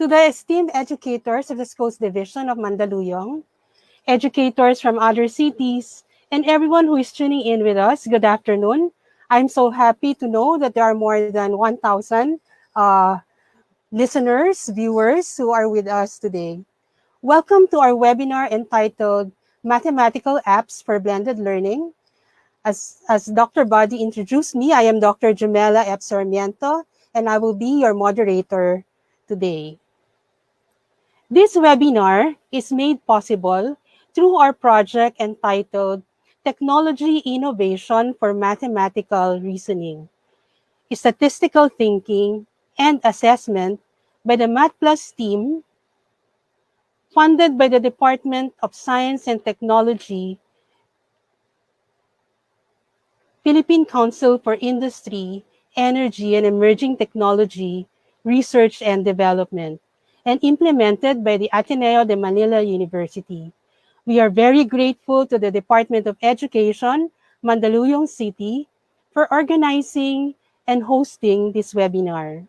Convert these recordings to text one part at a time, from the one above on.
To the esteemed educators of the Schools Division of Mandaluyong, educators from other cities, and everyone who is tuning in with us, good afternoon. I'm so happy to know that there are more than 1,000 uh, listeners, viewers who are with us today. Welcome to our webinar entitled Mathematical Apps for Blended Learning. As Dr. Buddy introduced me, I am Dr. Jumela F. Sarmiento, and I will be your moderator today. This webinar is made possible through our project entitled Technology Innovation for Mathematical Reasoning, Statistical Thinking, and Assessment by the Mathplus team, funded by the Department of Science and Technology, Philippine Council for Industry, Energy, and Emerging Technology, Research and Development, and implemented by the Ateneo de Manila University. We are very grateful to the Department of Education, Mandaluyong City, for organizing and hosting this webinar.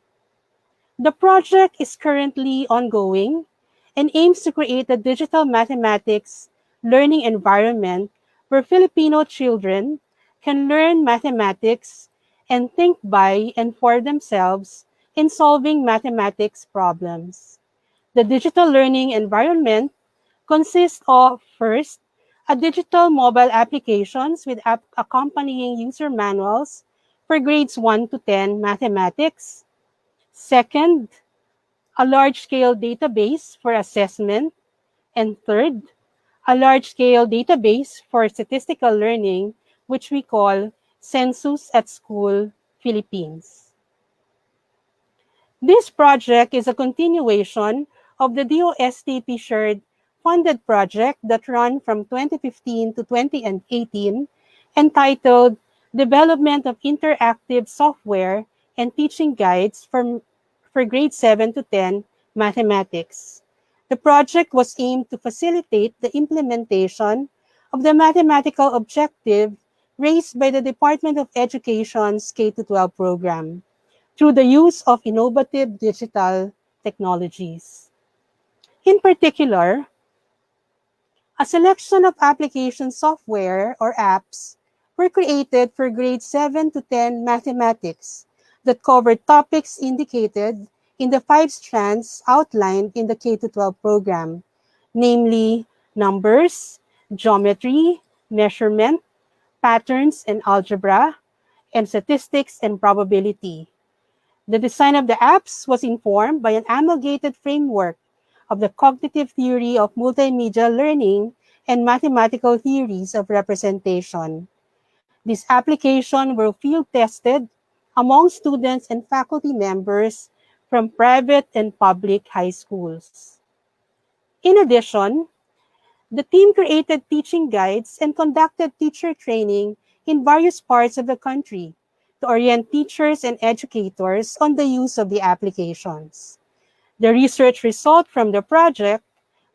The project is currently ongoing and aims to create a digital mathematics learning environment where Filipino children can learn mathematics and think by and for themselves in solving mathematics problems. The digital learning environment consists of, first, a digital mobile applications with accompanying user manuals for grades 1 to 10 mathematics. Second, a large-scale database for assessment. And third, a large-scale database for statistical learning, which we call Census at School Philippines. This project is a continuation of the DOSTP shared funded project that ran from 2015 to 2018 entitled Development of Interactive Software and Teaching Guides for grade 7 to 10 mathematics. The project was aimed to facilitate the implementation of the mathematical objective raised by the Department of Education's K-12 program through the use of innovative digital technologies. In particular, a selection of application software or apps were created for grades 7 to 10 mathematics that covered topics indicated in the 5 strands outlined in the K-12 program, namely numbers, geometry, measurement, patterns and algebra, and statistics and probability. The design of the apps was informed by an amalgamated framework of the cognitive theory of multimedia learning and mathematical theories of representation. These applications were field tested among students and faculty members from private and public high schools. In addition, the team created teaching guides and conducted teacher training in various parts of the country to orient teachers and educators on the use of the applications. The research results from the project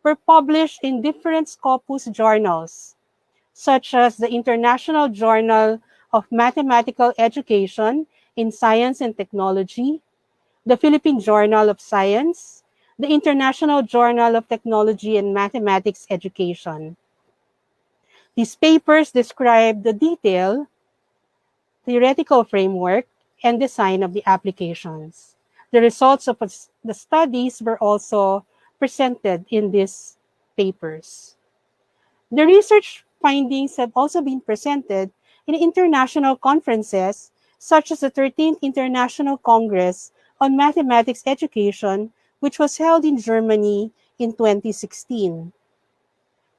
were published in different Scopus journals, such as the International Journal of Mathematical Education in Science and Technology, the Philippine Journal of Science, the International Journal of Technology and Mathematics Education. These papers describe the detailed theoretical framework and design of the applications. The results of the studies were also presented in these papers. The research findings have also been presented in international conferences such as the 13th International Congress on Mathematics Education, which was held in Germany in 2016.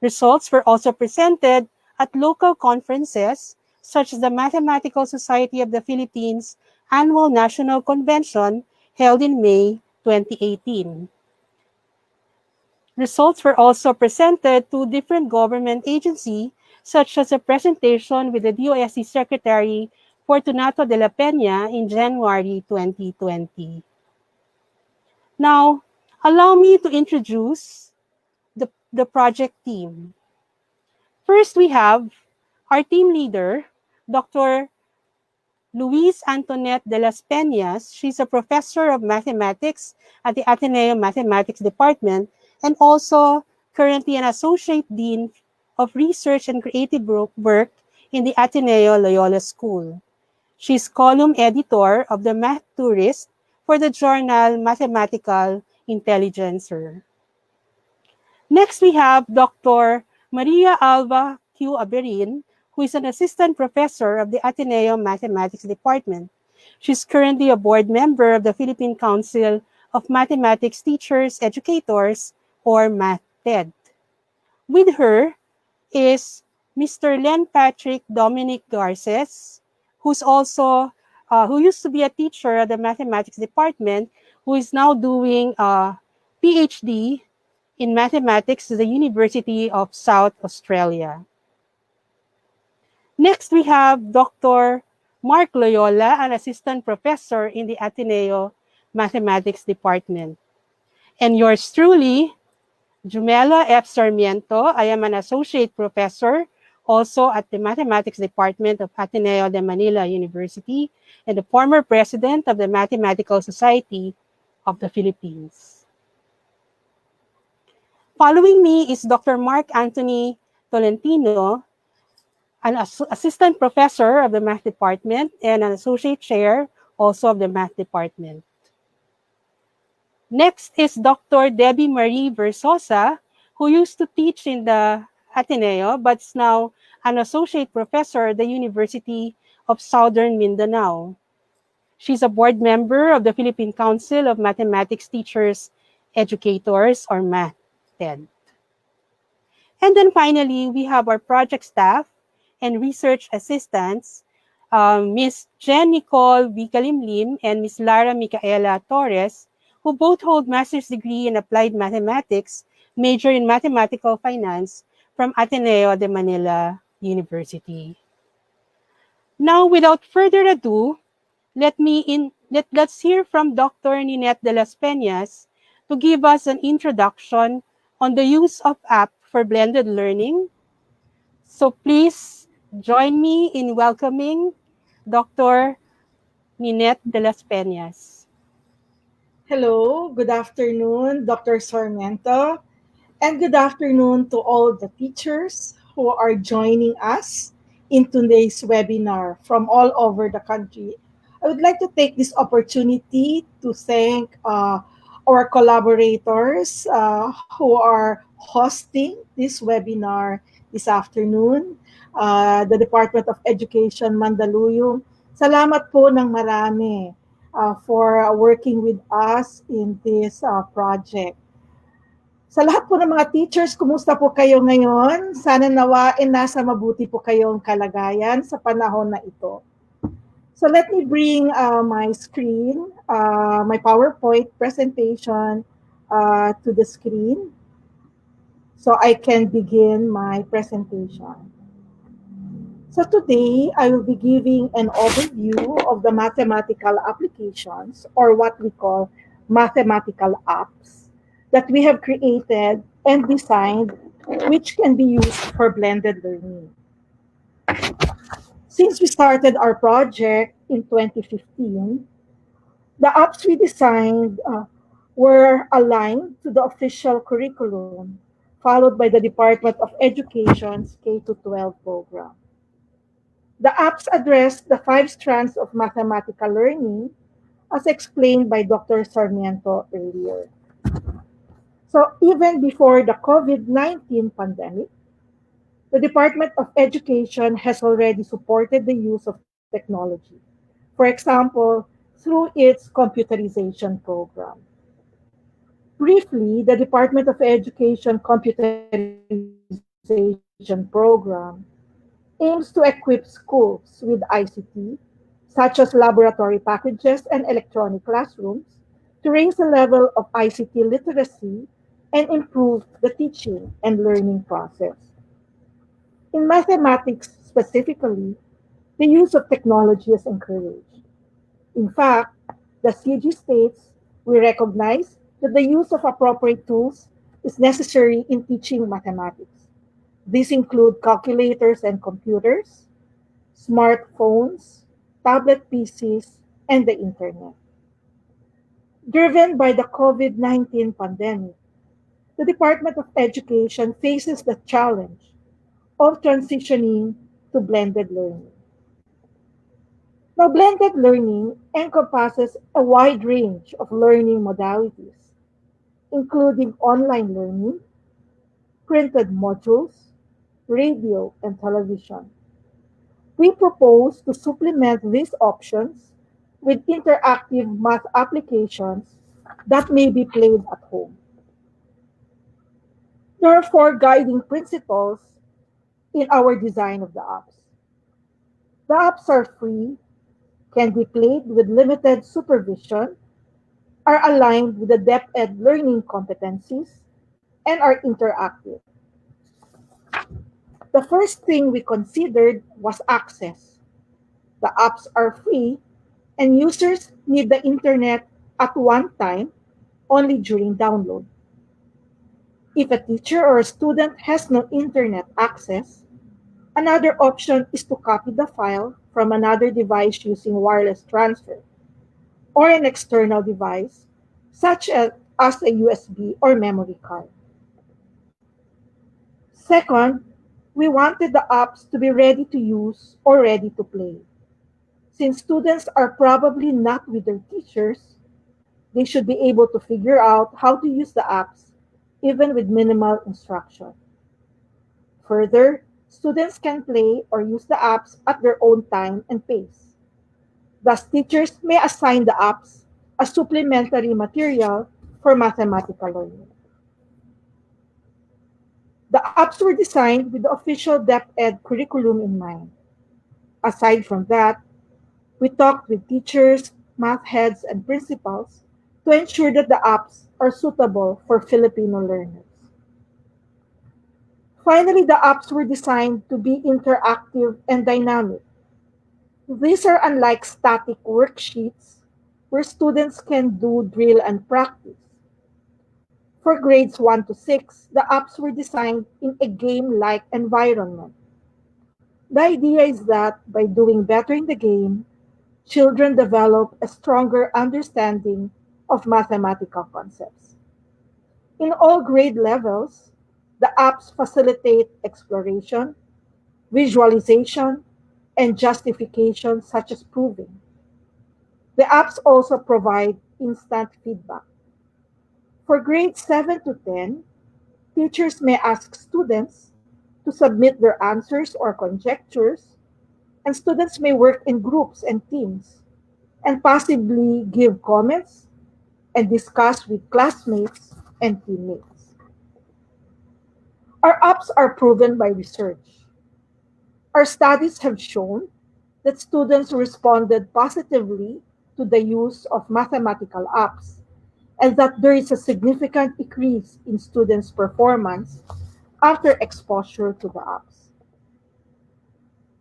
Results were also presented at local conferences such as the Mathematical Society of the Philippines Annual National Convention held in May 2018. Results were also presented to different government agencies, such as a presentation with the DOST Secretary Fortunato de la Peña in January 2020. Now, allow me to introduce the project team. First, we have our team leader, Dr. Luis Antoinette de las Peñas. She's a professor of mathematics at the Ateneo Mathematics Department and also currently an associate dean of research and creative work in the Ateneo Loyola School. She's column editor of the Math Tourist for the journal Mathematical Intelligencer. Next, we have Dr. Maria Alba Q. Aberin, who is an assistant professor of the Ateneo Mathematics Department. She's currently a board member of the Philippine Council of Mathematics Teachers Educators, or MathTED. With her is Mr. Len Patrick Dominic Garces, who used to be a teacher at the mathematics department, who is now doing a PhD in mathematics at the University of South Australia. Next, we have Dr. Mark Loyola, an assistant professor in the Ateneo Mathematics Department. And yours truly, Jumela F. Sarmiento. I am an associate professor also at the Mathematics Department of Ateneo de Manila University and the former president of the Mathematical Society of the Philippines. Following me is Dr. Mark Anthony Tolentino, an assistant professor of the Math Department and an associate chair also of the Math Department. Next is Dr. Debbie Marie Versosa, who used to teach in the Ateneo but is now an associate professor at the University of Southern Mindanao. She's a board member of the Philippine Council of Mathematics Teachers Educators, or MathTED. And then finally, we have our project staff and research assistants, Ms. Jen Nicole Vicalimlim and Ms. Lara Micaela Torres, who both hold master's degree in applied mathematics, major in mathematical finance from Ateneo de Manila University. Now, without further ado, let's hear from Dr. Ninette de las Peñas to give us an introduction on the use of app for blended learning. So please join me in welcoming Dr. Ninette de las Peñas. Hello, good afternoon, Dr. Sarmiento, and good afternoon to all the teachers who are joining us in today's webinar from all over the country. I would like to take this opportunity to thank our collaborators who are hosting this webinar this afternoon, the Department of Education Mandaluyong. Salamat po ng marami for working with us in this project. Sa lahat po ng mga teachers, kumusta po kayo ngayon? Sana nawain nasa mabuti po kayong kalagayan sa panahon na ito. So let me bring my screen, my PowerPoint presentation to the screen so I can begin my presentation. So today, I will be giving an overview of the mathematical applications, or what we call mathematical apps, that we have created and designed, which can be used for blended learning. Since we started our project in 2015, the apps we designed were aligned to the official curriculum, followed by the Department of Education's K-12 program. The apps address the 5 strands of mathematical learning, as explained by Dr. Sarmiento earlier. So even before the COVID-19 pandemic, the Department of Education has already supported the use of technology. For example, through its computerization program. Briefly, the Department of Education computerization program aims to equip schools with ICT, such as laboratory packages and electronic classrooms, to raise the level of ICT literacy and improve the teaching and learning process. In mathematics specifically, the use of technology is encouraged. In fact, the CG states we recognize that the use of appropriate tools is necessary in teaching mathematics. These include calculators and computers, smartphones, tablet PCs, and the internet. Driven by the COVID-19 pandemic, the Department of Education faces the challenge of transitioning to blended learning. Now, blended learning encompasses a wide range of learning modalities, including online learning, printed modules, radio, and television. We propose to supplement these options with interactive math applications that may be played at home. There are four guiding principles in our design of the apps. The apps are free, can be played with limited supervision, are aligned with the depth ed learning competencies, and are interactive. The first thing we considered was access. The apps are free, and users need the internet at one time only during download. If a teacher or a student has no internet access, another option is to copy the file from another device using wireless transfer or an external device, such as a USB or memory card. Second, we wanted the apps to be ready to use or ready to play. Since students are probably not with their teachers, they should be able to figure out how to use the apps, even with minimal instruction. Further, students can play or use the apps at their own time and pace. Thus, teachers may assign the apps as supplementary material for mathematical learning. The apps were designed with the official DepEd curriculum in mind. Aside from that, we talked with teachers, math heads, and principals to ensure that the apps are suitable for Filipino learners. Finally, the apps were designed to be interactive and dynamic. These are unlike static worksheets where students can do drill and practice. For grades 1 to 6, the apps were designed in a game like environment. The idea is that by doing better in the game, children develop a stronger understanding of mathematical concepts. In all grade levels, the apps facilitate exploration, visualization, and justification, such as proving. The apps also provide instant feedback. For grades 7 to 10, teachers may ask students to submit their answers or conjectures, and students may work in groups and teams and possibly give comments and discuss with classmates and teammates. Our apps are proven by research. Our studies have shown that students responded positively to the use of mathematical apps and that there is a significant increase in students' performance after exposure to the apps.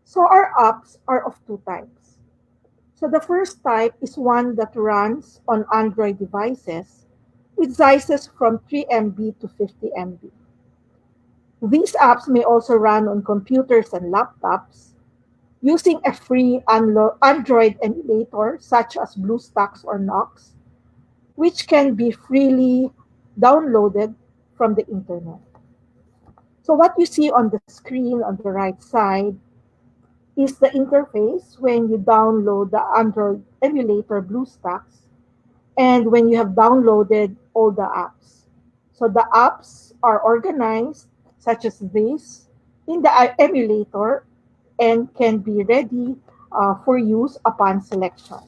So our apps are of two types. So the first type is one that runs on Android devices with sizes from 3 MB to 50 MB. These apps may also run on computers and laptops using a free Android emulator such as BlueStacks or Knox, which can be freely downloaded from the internet. So what you see on the screen on the right side is the interface when you download the Android emulator BlueStacks and when you have downloaded all the apps. So the apps are organized such as this in the emulator and can be ready for use upon selection.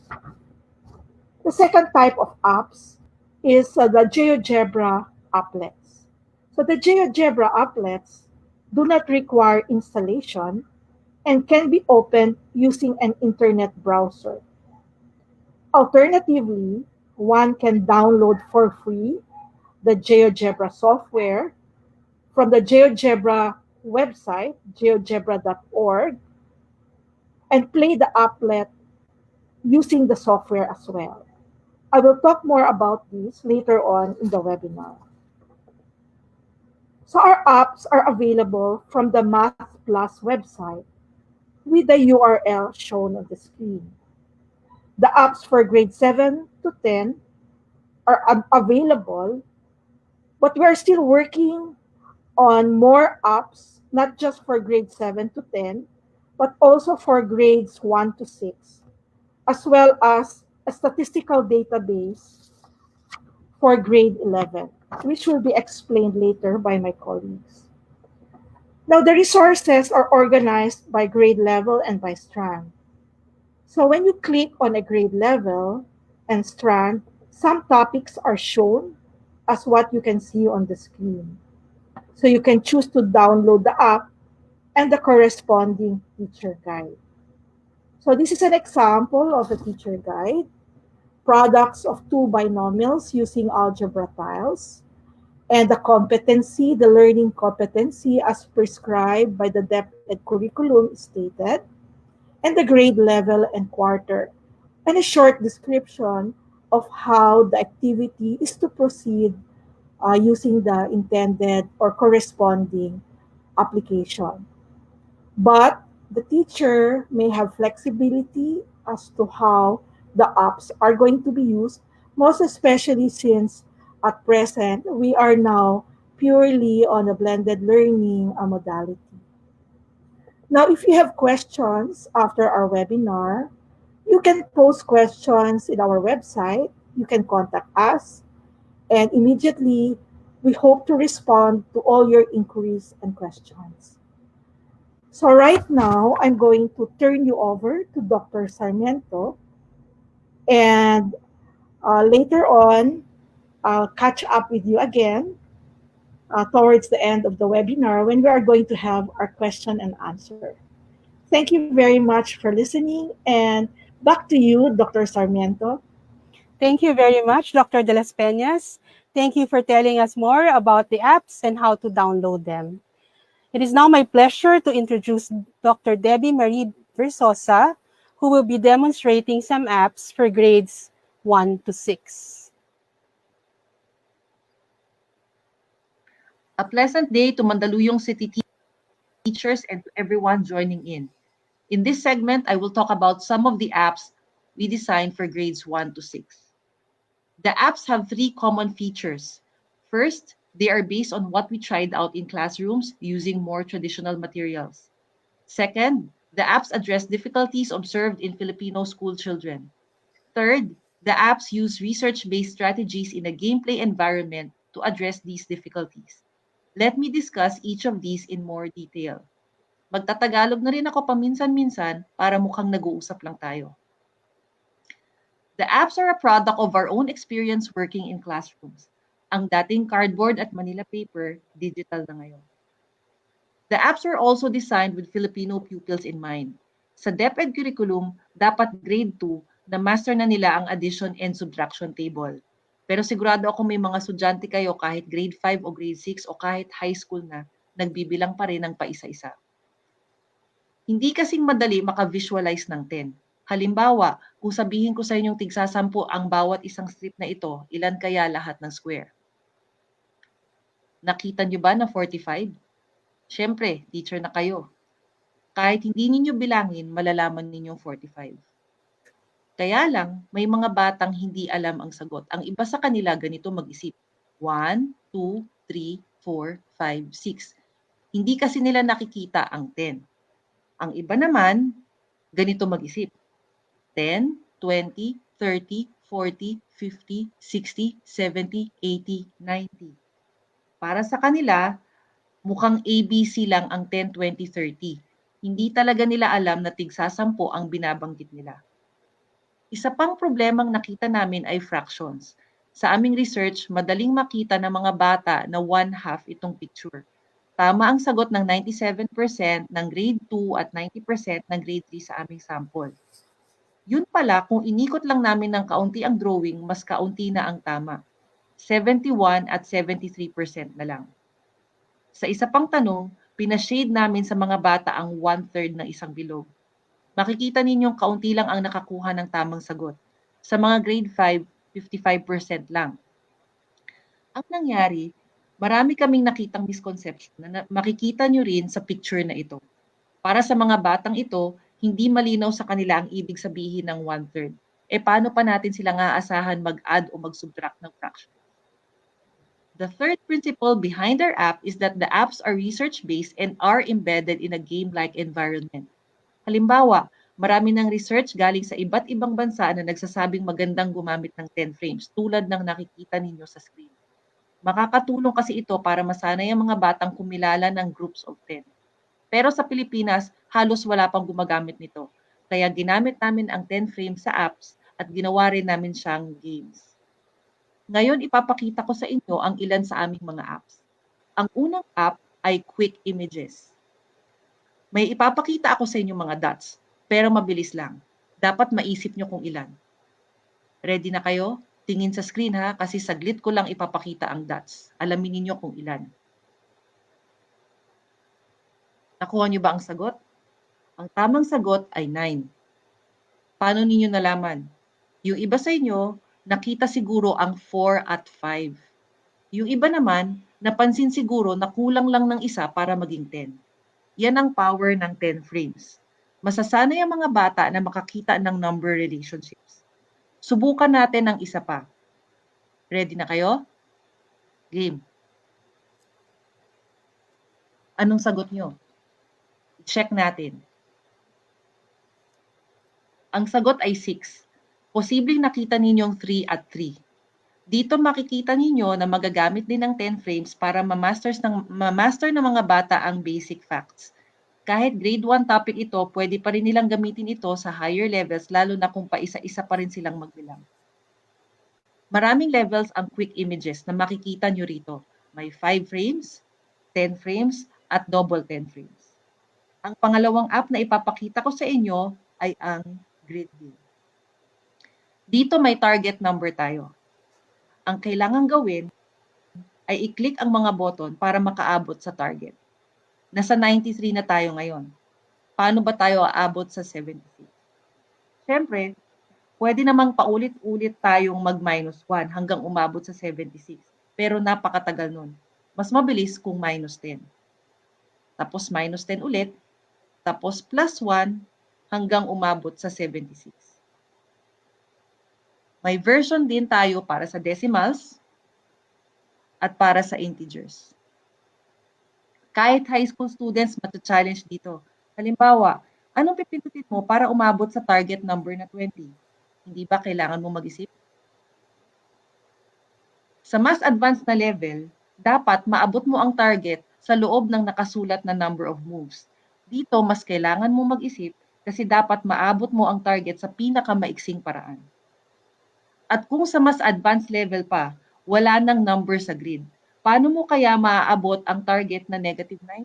The second type of apps is the GeoGebra applets. So the GeoGebra applets do not require installation and can be opened using an internet browser. Alternatively, one can download for free the GeoGebra software from the GeoGebra website, geogebra.org, and play the applet using the software as well. I will talk more about this later on in the webinar. So our apps are available from the Mathplus website with the URL shown on the screen. The apps for grade 7 to 10 are available, but we are still working on more apps, not just for grade 7 to 10, but also for grades 1 to 6, as well as a statistical database for grade 11, which will be explained later by my colleagues. Now, the resources are organized by grade level and by strand. So when you click on a grade level and strand, some topics are shown as what you can see on the screen. So you can choose to download the app and the corresponding teacher guide. So this is an example of a teacher guide, products of two binomials using algebra tiles, and the competency, the learning competency as prescribed by the DepEd curriculum is stated, and the grade level and quarter, and a short description of how the activity is to proceed using the intended or corresponding application. But the teacher may have flexibility as to how the apps are going to be used, most especially since at present we are now purely on a blended learning modality. Now, if you have questions after our webinar, you can post questions in our website. You can contact us, and immediately we hope to respond to all your inquiries and questions. So right now, I'm going to turn you over to Dr. Sarmiento, and later on, I'll catch up with you again towards the end of the webinar when we are going to have our question and answer. Thank you very much for listening, and back to you, Dr. Sarmiento. Thank you very much, Dr. De Las Peñas. Thank you for telling us more about the apps and how to download them. It is now my pleasure to introduce Dr. Debbie Marie Versosa, who will be demonstrating some apps for grades 1 to 6. A pleasant day to Mandaluyong City teachers and to everyone joining in. In this segment, I will talk about some of the apps we designed for grades 1 to 6. The apps have three common features. First, they are based on what we tried out in classrooms using more traditional materials. Second, the apps address difficulties observed in Filipino school children. Third, the apps use research-based strategies in a gameplay environment to address these difficulties. Let me discuss each of these in more detail. Magtatagalog na rin ako paminsan-minsan para mukhang nag-uusap lang tayo. The apps are a product of our own experience working in classrooms. Ang dating cardboard at Manila paper, digital na ngayon. The apps are also designed with Filipino pupils in mind. Sa DepEd curriculum, dapat grade 2 na master na nila ang addition and subtraction table. Pero sigurado ako may mga estudyante kayo kahit grade 5 o grade 6 o kahit high school na, nagbibilang pa rin ng paisa-isa. Hindi kasing madali maka-visualize ng 10. Halimbawa, kung sabihin ko sa inyong tigsasampu ang bawat isang strip na ito, ilan kaya lahat ng square? Nakita nyo ba na 45? Siyempre, teacher na kayo. Kahit hindi ninyo bilangin, malalaman ninyong 45. Kaya lang, may mga batang hindi alam ang sagot. Ang iba sa kanila ganito mag-isip. 1, 2, 3, 4, 5, 6. Hindi kasi nila nakikita ang 10. Ang iba naman, ganito mag-isip. 10, 20, 30, 40, 50, 60, 70, 80, 90. Para sa kanila, mukhang ABC lang ang 10, 20, 30. Hindi talaga nila alam na tigsasampu ang binabanggit nila. Isa pang problemang nakita namin ay fractions. Sa aming research, madaling makita ng mga bata na 1/2 itong picture. Tama ang sagot ng 97% ng grade 2 at 90% ng grade 3 sa aming sample. Yun pala, kung inikot lang namin ng kaunti ang drawing, mas kaunti na ang tama. 71 at 73% na lang. Sa isa pang tanong, pinashade namin sa mga bata ang 1/3 ng isang bilog. Makikita ninyong kaunti lang ang nakakuha ng tamang sagot. Sa mga grade 5, 55% lang. Ang nangyari, marami kaming nakitang misconception na makikita nyo rin sa picture na ito. Para sa mga batang ito, hindi malinaw sa kanila ang ibig sabihin ng 1/3. paano pa natin sila aasahan mag-add o mag-subtract ng fraction? The third principle behind our app is that the apps are research-based and are embedded in a game-like environment. Halimbawa, marami ng research galing sa iba't ibang bansa na nagsasabing magandang gumamit ng 10 frames tulad ng nakikita ninyo sa screen. Makakatulong kasi ito para masanay ang mga batang kumilala ng groups of 10. Pero sa Pilipinas, halos wala pang gumagamit nito. Kaya ginamit namin ang 10 frames sa apps at ginawa rin namin siyang games. Ngayon, ipapakita ko sa inyo ang ilan sa aming mga apps. Ang unang app ay Quick Images. May ipapakita ako sa inyo mga dots, pero mabilis lang. Dapat maisip nyo kung ilan. Ready na kayo? Tingin sa screen ha, kasi saglit ko lang ipapakita ang dots. Alamin niyo kung ilan. Nakuha niyo ba ang sagot? Ang tamang sagot ay 9. Paano ninyo nalaman? Yung iba sa inyo, nakita siguro ang 4 at 5. Yung iba naman, napansin siguro na kulang lang ng isa para maging 10. Yan ang power ng 10 frames. Masasanay ang mga bata na makakita ng number relationships. Subukan natin ng isa pa. Ready na kayo? Game. Anong sagot nyo? Check natin. Ang sagot ay 6. Posibleng nakita ninyong 3 at 3. Dito makikita ninyo na magagamit din ng 10 frames para ma-master ng mga bata ang basic facts. Kahit grade 1 topic ito, pwede pa rin nilang gamitin ito sa higher levels lalo na kung paisa-isa pa rin silang magbilang. Maraming levels ang quick images na makikita nyo rito. May 5 frames, 10 frames, at double 10 frames. Ang pangalawang app na ipapakita ko sa inyo ay ang Grid View. Dito may target number tayo. Ang kailangan gawin ay i-click ang mga button para makaabot sa target. Nasa 93 na tayo ngayon. Paano ba tayo aabot sa 76? Siyempre, pwede namang paulit-ulit tayong mag-1 hanggang umabot sa 76. Pero napakatagal nun. Mas mabilis kung -10. Tapos -10 ulit. Tapos +1 hanggang umabot sa 76. May version din tayo para sa decimals at para sa integers. Kahit high school students mata-challenge dito. Halimbawa, anong pipindutin mo para umabot sa target number na 20? Hindi ba kailangan mo mag-isip? Sa mas advanced na level, dapat maabot mo ang target sa loob ng nakasulat na number of moves. Dito, mas kailangan mo mag-isip kasi dapat maabot mo ang target sa pinakamaiksing paraan. At kung sa mas advanced level pa, wala nang number sa grid. Paano mo kaya maaabot ang target na -9?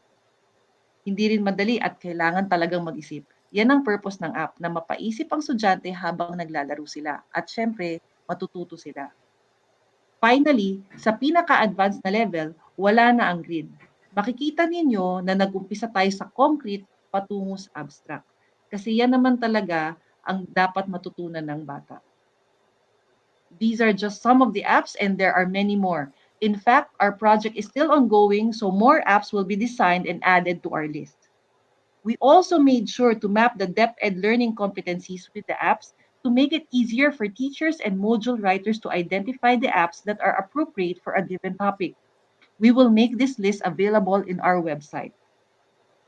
Hindi rin madali at kailangan talagang mag-isip. Yan ang purpose ng app, na mapaisip ang estudyante habang naglalaro sila. At syempre, matututo sila. Finally, sa pinaka-advanced na level, wala na ang grid. Makikita ninyo na nag-umpisa tayo sa concrete patungo sa abstract. Kasi yan naman talaga ang dapat matutunan ng bata. These are just some of the apps and there are many more. In fact, our project is still ongoing, so more apps will be designed and added to our list. We also made sure to map the depth ed learning competencies with the apps to make it easier for teachers and module writers to identify the apps that are appropriate for a given topic. We will make this list available in our website.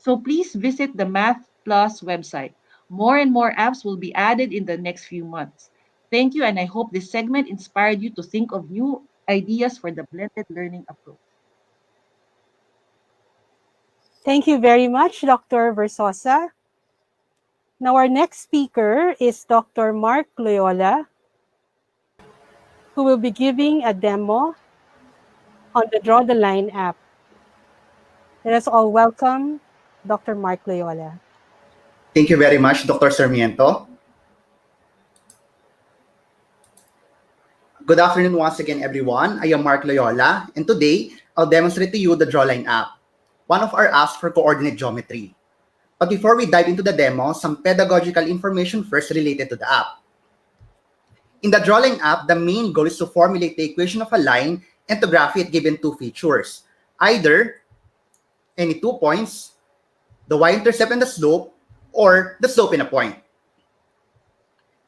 So please visit the Mathplus website. More and more apps will be added in the next few months. Thank you, and I hope this segment inspired you to think of new ideas for the blended learning approach. Thank you very much, Dr. Versosa. Now, our next speaker is Dr. Mark Loyola, who will be giving a demo on the Draw the Line app. Let us all welcome Dr. Mark Loyola. Thank you very much, Dr. Sarmiento. Good afternoon once again, everyone. I am Mark Loyola, and today I'll demonstrate to you the Drawline app, one of our apps for coordinate geometry. But before we dive into the demo, some pedagogical information first related to the app. In the Drawline app, the main goal is to formulate the equation of a line and to graph it given two features, either any 2 points, the y-intercept and the slope, or the slope in a point.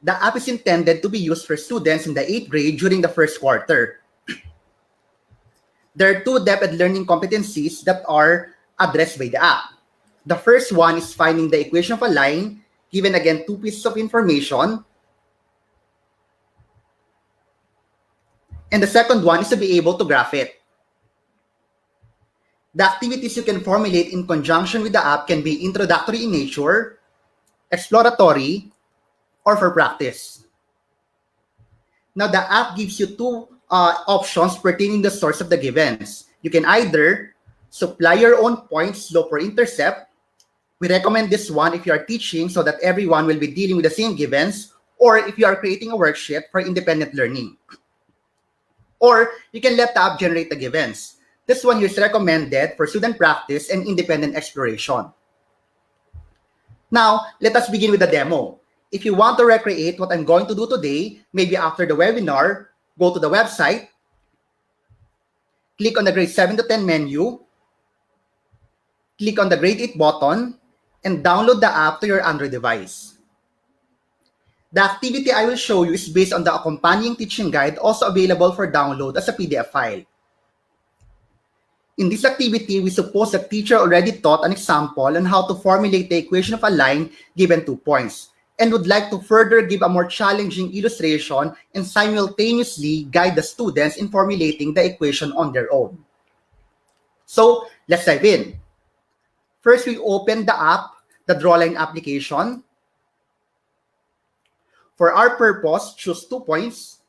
The app is intended to be used for students in the 8th grade during the first quarter. There are two depth learning competencies that are addressed by the app. The first one is finding the equation of a line, given again two pieces of information. And the second one is to be able to graph it. The activities you can formulate in conjunction with the app can be introductory in nature, exploratory, or for practice. Now, the app gives you two options pertaining to the source of the givens. You can either supply your own point, slope, or intercept. We recommend this one if you are teaching so that everyone will be dealing with the same givens, or if you are creating a worksheet for independent learning. Or you can let the app generate the givens. This one is recommended for student practice and independent exploration. Now, let us begin with the demo. If you want to recreate what I'm going to do today, maybe after the webinar, go to the website, click on the grade 7 to 10 menu, click on the grade 8 button, and download the app to your Android device. The activity I will show you is based on the accompanying teaching guide, also available for download as a PDF file. In this activity, we suppose the teacher already taught an example on how to formulate the equation of a line given 2 points, and would like to further give a more challenging illustration and simultaneously guide the students in formulating the equation on their own. So, let's dive in. First, we open the app, the drawline application. For our purpose, choose 2 points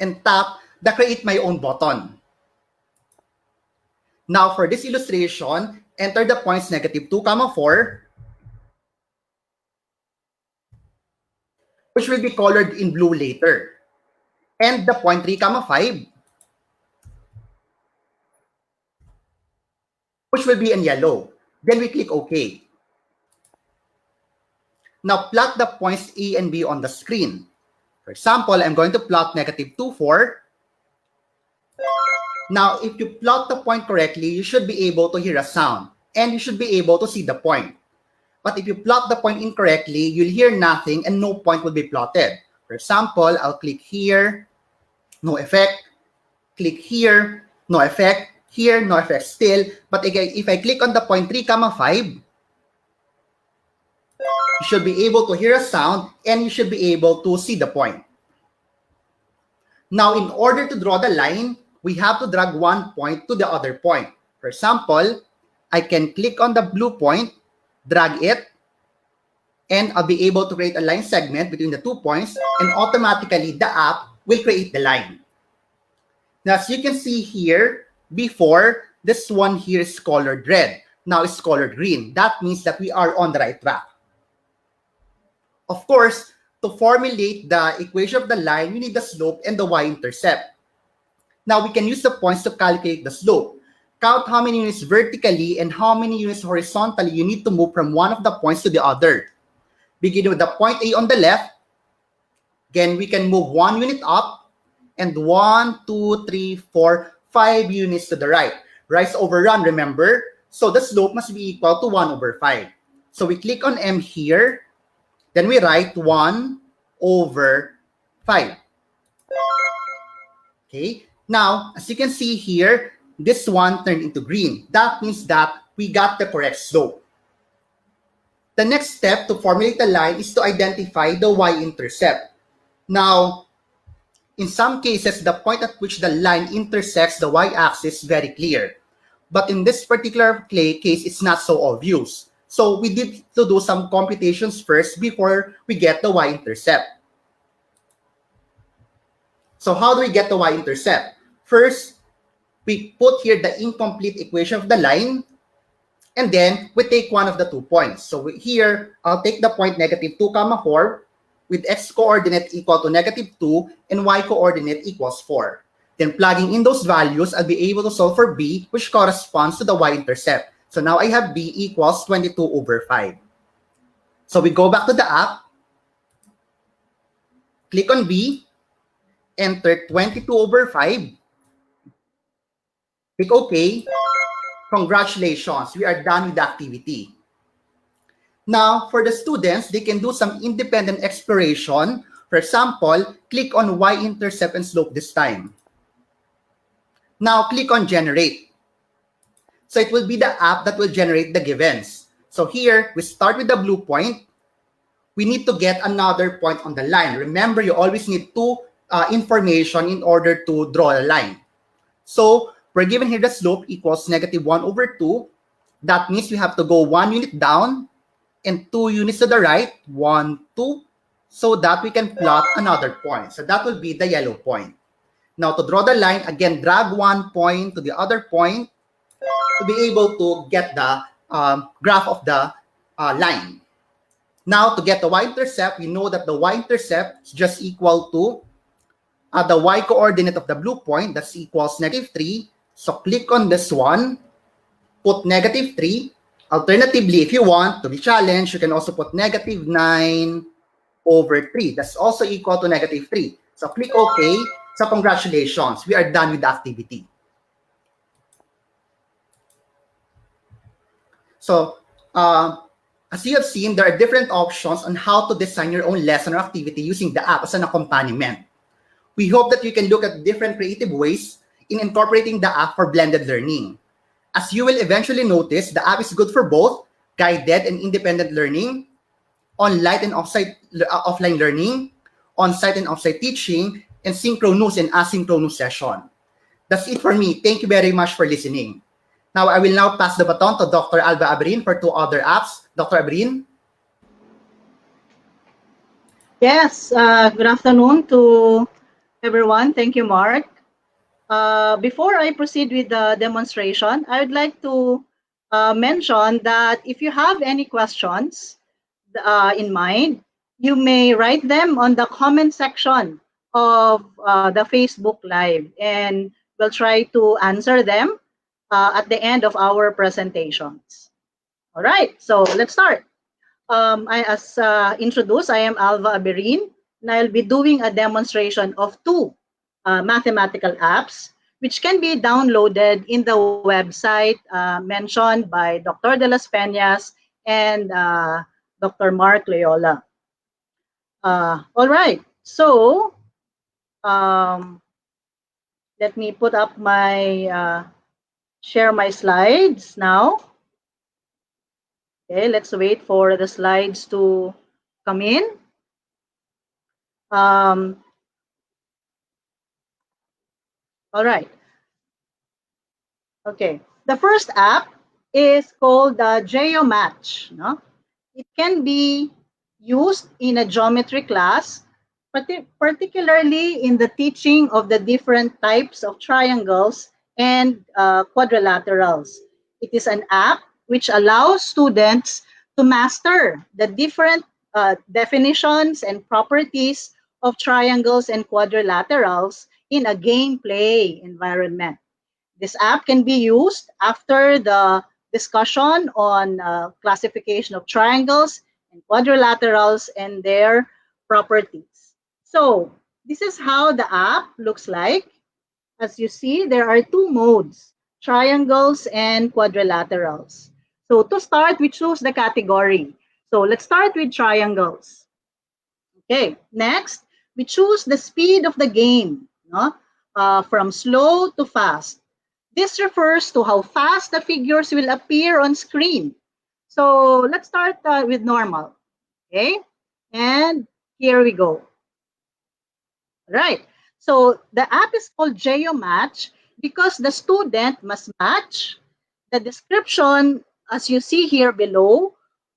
and tap the Create My Own button. Now, for this illustration, enter the points -2, 4, which will be colored in blue later, and the point 3, 5, which will be in yellow. Then we click OK. Now, plot the points A and B on the screen. For example, I'm going to plot -2, 4. Now, if you plot the point correctly, you should be able to hear a sound, and you should be able to see the point. But if you plot the point incorrectly, you'll hear nothing and no point will be plotted. For example, I'll click here, no effect. Click here, no effect. Here, no effect still. But again, if I click on the point 3, 5, you should be able to hear a sound and you should be able to see the point. Now, in order to draw the line, we have to drag one point to the other point. For example, I can click on the blue point, drag it, and I'll be able to create a line segment between the 2 points, and automatically the app will create the line. Now, as you can see here, before, this one here is colored red. Now it's colored green. That means that we are on the right track. Of course, to formulate the equation of the line, we need the slope and the y-intercept. Now, we can use the points to calculate the slope. Count how many units vertically and how many units horizontally you need to move from one of the points to the other. Beginning with the point A on the left, again, we can move 1 unit up and 1, 2, 3, 4, 5 units to the right. Rise over run, remember? So the slope must be equal to 1 over 5. So we click on M here, then we write 1 over 5. Okay, now, as you can see here, this one turned into green. That means that we got the correct slope. The next step to formulate the line is to identify the y-intercept. Now, in some cases, the point at which the line intersects the y-axis is very clear. But in this particular case, it's not so obvious. So we need to do some computations first before we get the y-intercept. So how do we get the y-intercept? First, we put here the incomplete equation of the line, and then we take one of the 2 points. So here, I'll take the point -2, 4, with x-coordinate equal to -2 and y-coordinate equals 4. Then plugging in those values, I'll be able to solve for b, which corresponds to the y-intercept. So now I have b equals 22 over 5. So we go back to the app, click on b, enter 22 over 5, click OK. Congratulations, we are done with the activity. Now, for the students, they can do some independent exploration. For example, click on y-intercept and slope this time. Now, click on generate. So it will be the app that will generate the givens. So here, we start with the blue point. We need to get another point on the line. Remember, you always need two information in order to draw a line. So we're given here the slope equals -1/2. That means we have to go 1 unit down and 2 units to the right, 1, 2, so that we can plot another point. So that will be the yellow point. Now to draw the line, again, drag one point to the other point to be able to get the graph of the line. Now to get the y-intercept, we know that the y-intercept is just equal to the y-coordinate of the blue point, that's equals -3. So click on this one, put -3. Alternatively, if you want to be challenged, you can also put -9/3. That's also equal to -3. So click OK. So congratulations, we are done with the activity. So as you have seen, there are different options on how to design your own lesson or activity using the app as an accompaniment. We hope that you can look at different creative ways in incorporating the app for blended learning. As you will eventually notice, the app is good for both guided and independent learning, online and offline learning, on-site and off-site teaching, and synchronous and asynchronous session. That's it for me. Thank you very much for listening. Now, I will now pass the baton to Dr. Alba Abrin for 2 other apps. Dr. Abrin? Yes, good afternoon to everyone. Thank you, Mark. Before I proceed with the demonstration, I would like to mention that if you have any questions in mind, you may write them on the comment section of the Facebook Live, and we'll try to answer them at the end of our presentations. All right, so let's start. As introduced, I am Alva Aberin, and I'll be doing a demonstration of 2 mathematical apps, which can be downloaded in the website mentioned by Dr. De Las Peñas and Dr. Mark Loyola. All right, so let me put up my, share my slides now. Okay, let's wait for the slides to come in. All right. Okay, the first app is called the GeoMatch. No? It can be used in a geometry class, particularly in the teaching of the different types of triangles and quadrilaterals. It is an app which allows students to master the different definitions and properties of triangles and quadrilaterals in a gameplay environment. This app can be used after the discussion on classification of triangles and quadrilaterals and their properties. So this is how the app looks like. As you see, there are 2 modes, triangles and quadrilaterals. So to start, we choose the category. So let's start with triangles. Okay, next, we choose the speed of the game, no? From slow to fast. This refers to how fast the figures will appear on screen. So let's start with normal. Okay, and here we go. Right. So the app is called GeoMatch because the student must match the description, as you see here below,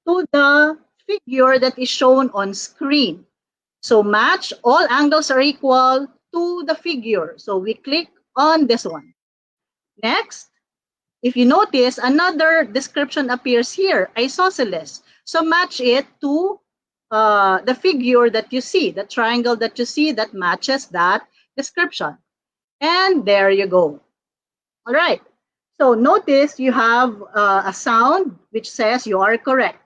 to the figure that is shown on screen. So match, all angles are equal to the figure. So we click on this one. Next, if you notice, another description appears here, isosceles. So match it to the figure that you see, the triangle that you see that matches that description. And there you go. All right. So notice you have a sound which says you are correct.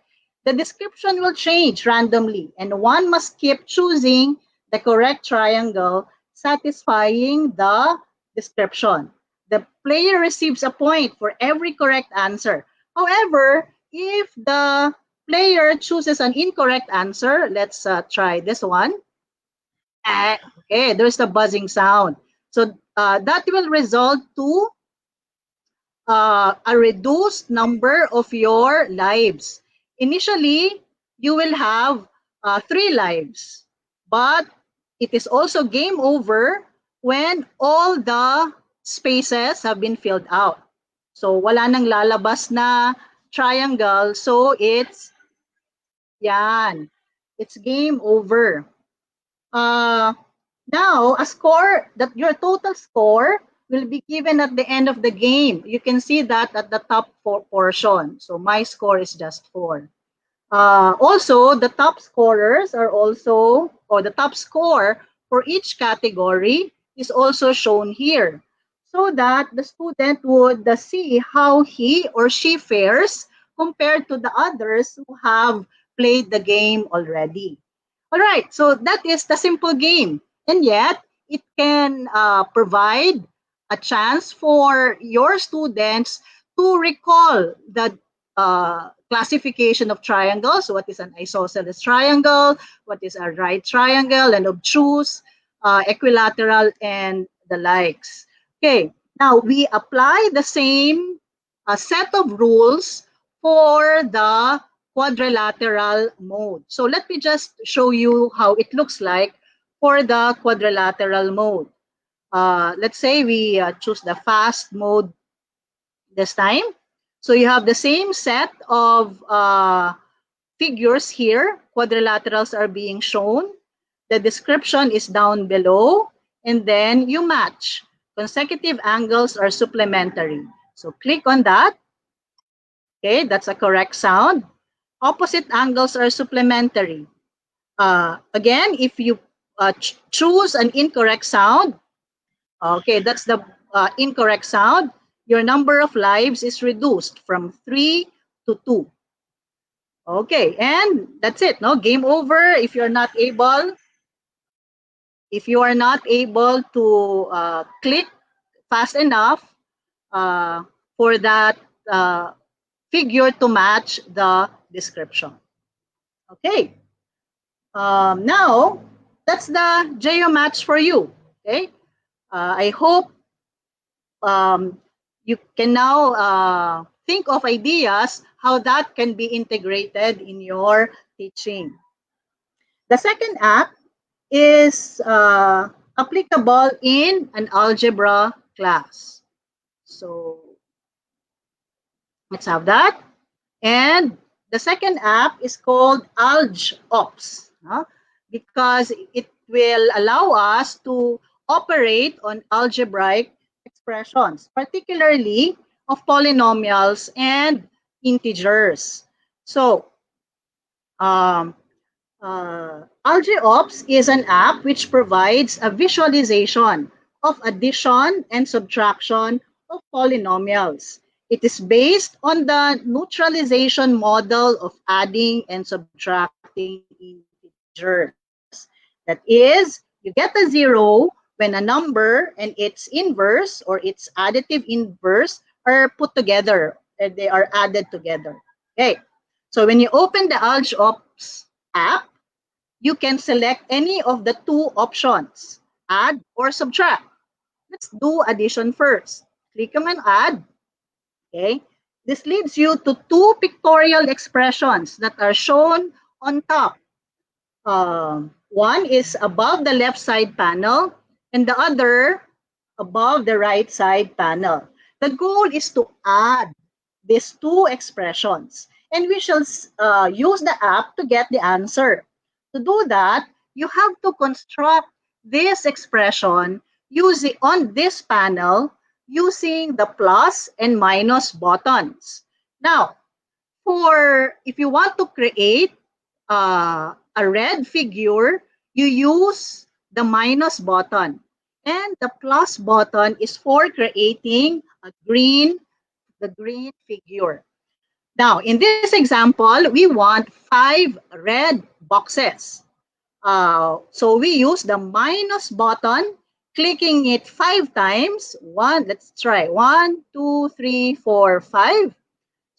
The description will change randomly, and one must keep choosing the correct triangle satisfying the description. The player receives a point for every correct answer. However, if the player chooses an incorrect answer, let's try this one. Okay, there's the buzzing sound. So that will result to a reduced number of your lives. Initially, you will have 3 lives, but it is also game over when all the spaces have been filled out. So wala nang lalabas na triangle, so yan, it's game over. Uh, Now, a score that your total score will be given at the end of the game. You can see that at the top portion. So my score is just 4. Also, the top scorers are also, or the top score for each category is also shown here so that the student would see how he or she fares compared to the others who have played the game already. All right, so that is the simple game. And yet, it can provide a chance for your students to recall the classification of triangles. What is an isosceles triangle? What is a right triangle? And obtuse, equilateral, and the likes. Okay, now we apply the same set of rules for the quadrilateral mode. So let me just show you how it looks like for the quadrilateral mode. Let's say we choose the fast mode this time. So you have the same set of figures here. Quadrilaterals are being shown. The description is down below. And then you match. Consecutive angles are supplementary. So click on that. Okay, that's a correct sound. Opposite angles are supplementary. Again, if you choose an incorrect sound, okay, that's the incorrect sound, your number of lives is reduced from 3 to 2. Okay, and that's it. No, game over. If you are not able to click fast enough uh, for that figure to match the description. Okay. Now, that's the geo match for you. Okay. I hope you can now think of ideas how that can be integrated in your teaching. The second app is applicable in an algebra class. So let's have that. And the second app is called AlgOps, because it will allow us to operate on algebraic expressions, particularly of polynomials and integers. So, um, AlgOps is an app which provides a visualization of addition and subtraction of polynomials. It is based on the neutralization model of adding and subtracting integers. That is, you get a zero when a number and its inverse or its additive inverse are put together and they are added together. Okay. So when you open the AlgOps app, you can select any of the 2 options, add or subtract. Let's do addition first. Click on add. Okay. This leads you to 2 pictorial expressions that are shown on top. One is above the left side panel and the other above the right side panel. The goal is to add these 2 expressions, and we shall use the app to get the answer. To do that, you have to construct this expression using on this panel using the plus and minus buttons. Now, for if you want to create a red figure, you use the minus button. And the plus button is for creating the green figure. Now, in this example, we want 5 red boxes. So we use the minus button, clicking it 5 times. Let's try 1, 2, 3, 4, 5.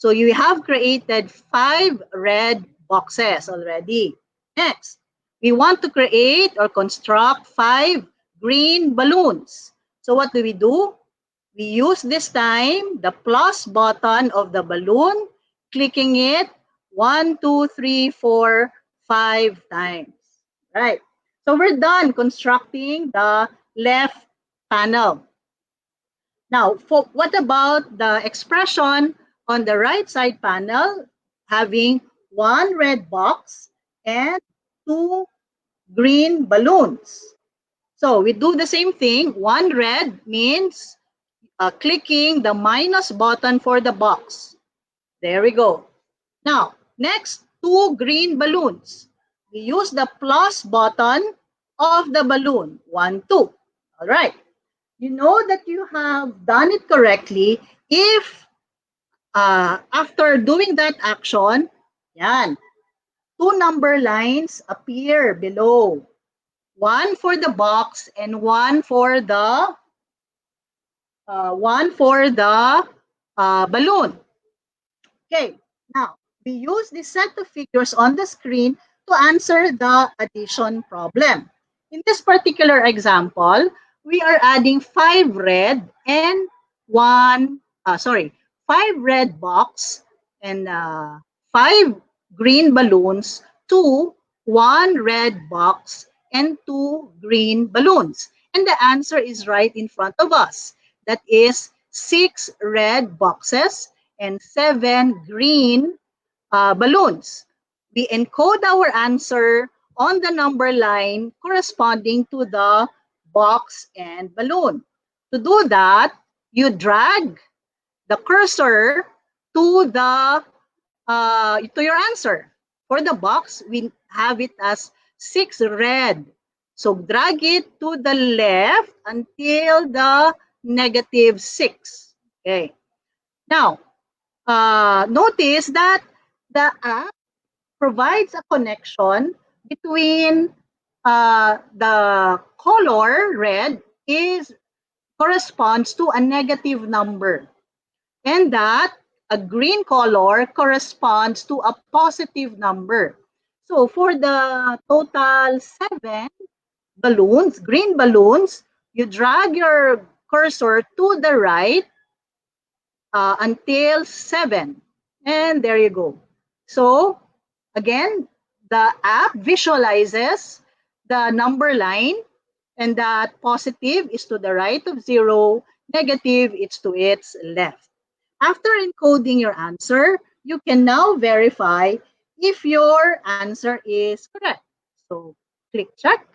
So you have created 5 red boxes already. Next, we want to create or construct 5 green balloons. So what do? We use this time the plus button of the balloon, clicking it 1, 2, 3, 4, 5 times. Right. So we're done constructing the left panel. Now, what about the expression on the right side panel having 1 red box and 2 green balloons? So we do the same thing. 1 red means clicking the minus button for the box. There we go. Now, next, 2 green balloons. We use the plus button of the balloon. 1, 2. All right. You know that you have done it correctly if after doing that action, yan, 2 number lines appear below. 1 for the box and 1 for the balloon. Okay, now we use this set of figures on the screen to answer the addition problem. In this particular example, we are adding 5 red and 5 red box and 5 green balloons to 1 red box and 2 green balloons. And the answer is right in front of us. That is 6 red boxes and 7 green balloons. We encode our answer on the number line corresponding to the box and balloon. To do that, you drag the cursor to your answer. For the box, we have it as 6 red. So drag it to the left until the -6. Okay. Now, notice that the app provides a connection between the color red corresponds to a negative number, and that a green color corresponds to a positive number. So for the total 7 balloons, green balloons, you drag your cursor to the right until 7. And there you go. So again, the app visualizes the number line, and that positive is to the right of 0, negative is to its left. After encoding your answer, you can now verify if your answer is correct. So click check.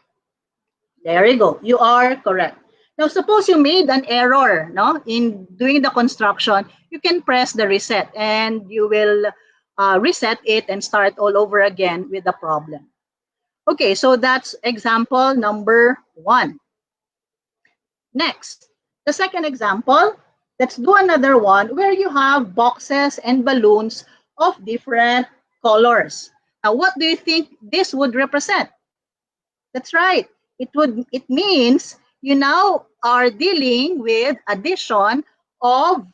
There you go. You are correct. Now, suppose you made an error, no, in doing the construction, you can press the reset and you will reset it and start all over again with the problem. Okay, so that's example number 1. Next, the second example, let's do another one where you have boxes and balloons of different colors. Now, what do you think this would represent? That's right. It means you now are dealing with addition of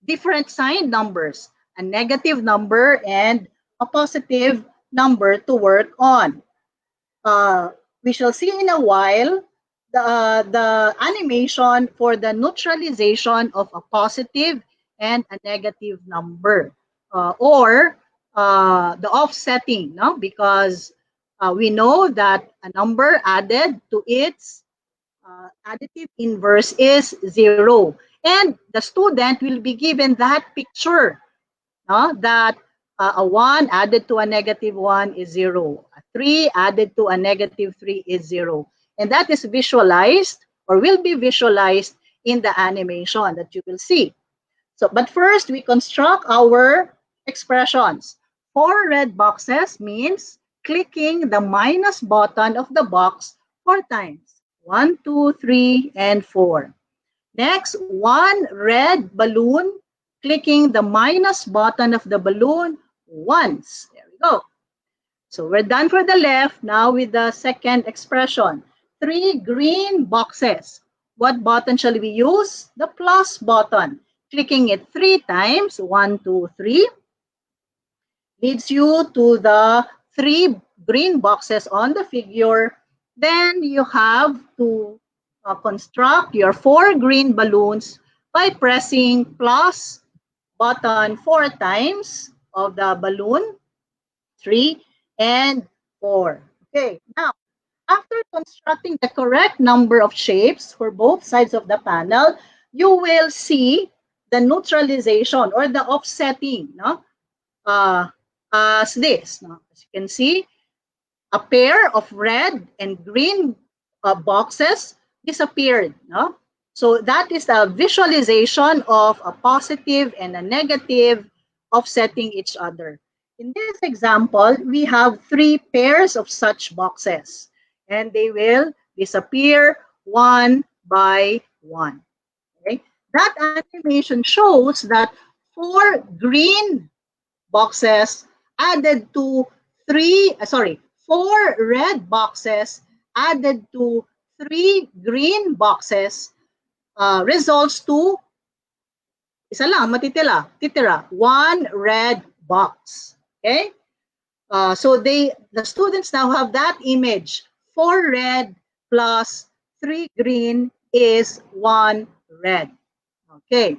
different signed numbers, a negative number and a positive number to work on. We shall see in a while the animation for the neutralization of a positive and a negative number, or the offsetting, no? Because we know that a number added to its additive inverse is 0. And the student will be given that picture, no? That a 1 added to a -1 is 0. A 3 added to a -3 is 0. And that is visualized or will be visualized in the animation that you will see. So, but first, we construct our expressions. 4 red boxes means clicking the minus button of the box 4 times. 1, 2, 3, and 4. Next, 1 red balloon, clicking the minus button of the balloon once. There we go. So we're done for the left. Now with the second expression. 3 green boxes. What button shall we use? The plus button. clicking it 3 times, 1, 2, 3, leads you to the 3 green boxes on the figure. Then you have to construct your 4 green balloons by pressing plus button 4 times of the balloon, 3 and 4. Okay, now after constructing the correct number of shapes for both sides of the panel, you will see the neutralization or the offsetting, no? As this. No? As you can see, a pair of red and green boxes disappeared. No? So that is a visualization of a positive and a negative offsetting each other. In this example, we have 3 pairs of such boxes, and they will disappear one by one. Okay? That animation shows that 4 green boxes added to 4 red boxes added to 3 green boxes results to isa lang titira 1 red box. Okay? So the students now have that image. 4 red plus 3 green is 1 red. Okay.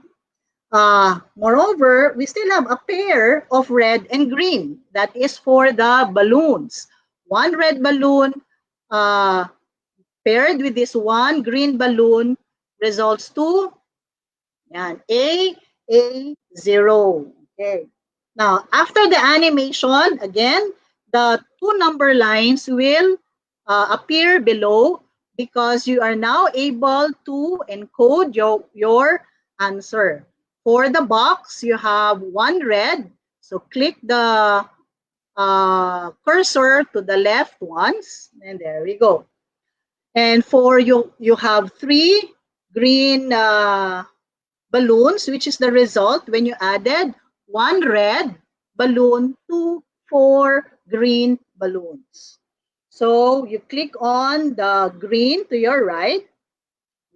Moreover, we still have a pair of red and green. That is for the balloons. 1 red balloon paired with this 1 green balloon results to yan, A0. Okay. Now, after the animation, again, the 2 number lines will appear below because you are now able to encode your answer. For the box, you have 1 red. So click the cursor to the left once, and there we go. And for you have 3 green balloons, which is the result when you added 1 red balloon to 4 green balloons. So you click on the green to your right,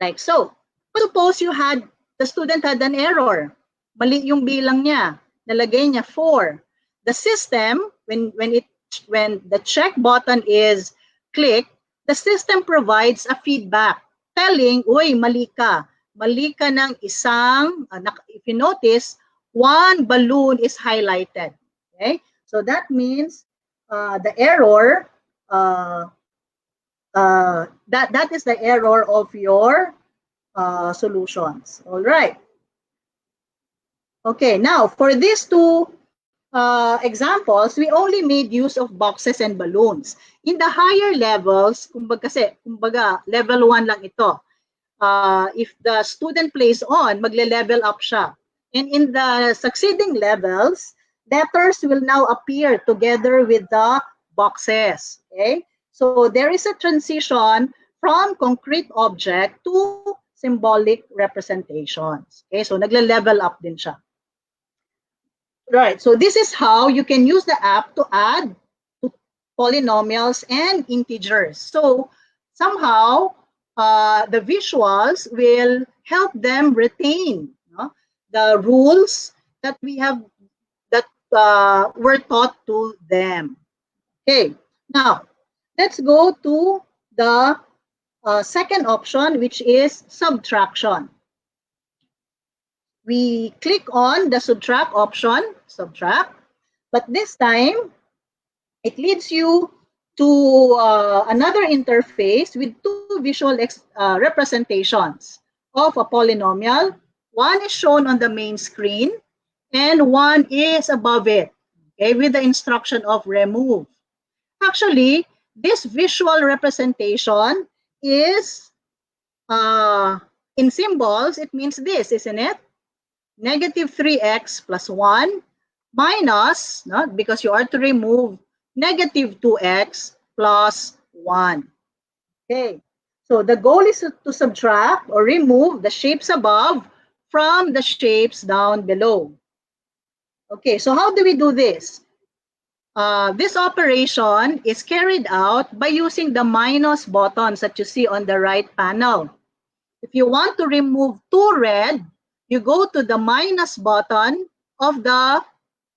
like so. Suppose the student had an error. Mali yung bilang niya. Nalagay niya 4. The system, when the check button is clicked, the system provides a feedback telling, uy, mali ka. Mali ka ng isang, if you notice, 1 balloon is highlighted. Okay? So that means the error, that is the error of your solutions. All right. Okay, now for these 2 examples, we only made use of boxes and balloons. In the higher levels, kumbaga level 1 lang ito. If the student plays on, magle-level up siya. And in the succeeding levels, letters will now appear together with the boxes. Okay? So there is a transition from concrete object to symbolic representations. Okay? So nagle-level up din siya. Right. So this is how you can use the app to add to polynomials and integers. So somehow the visuals will help them retain the rules that were taught to them. Okay. Now let's go to the second option, which is subtraction. We click on the subtract option, subtract, but this time it leads you to another interface with 2 visual representations of a polynomial. One is shown on the main screen and one is above it, okay, with the instruction of remove. Actually, this visual representation is in symbols, it means this, isn't it? Negative 3x plus 1 minus, because you are to remove negative 2x plus 1. Okay, so the goal is to subtract or remove the shapes above from the shapes down below. Okay, so how do we do this? This operation is carried out by using the minus buttons that you see on the right panel. If you want to remove 2 red, you go to the minus button of the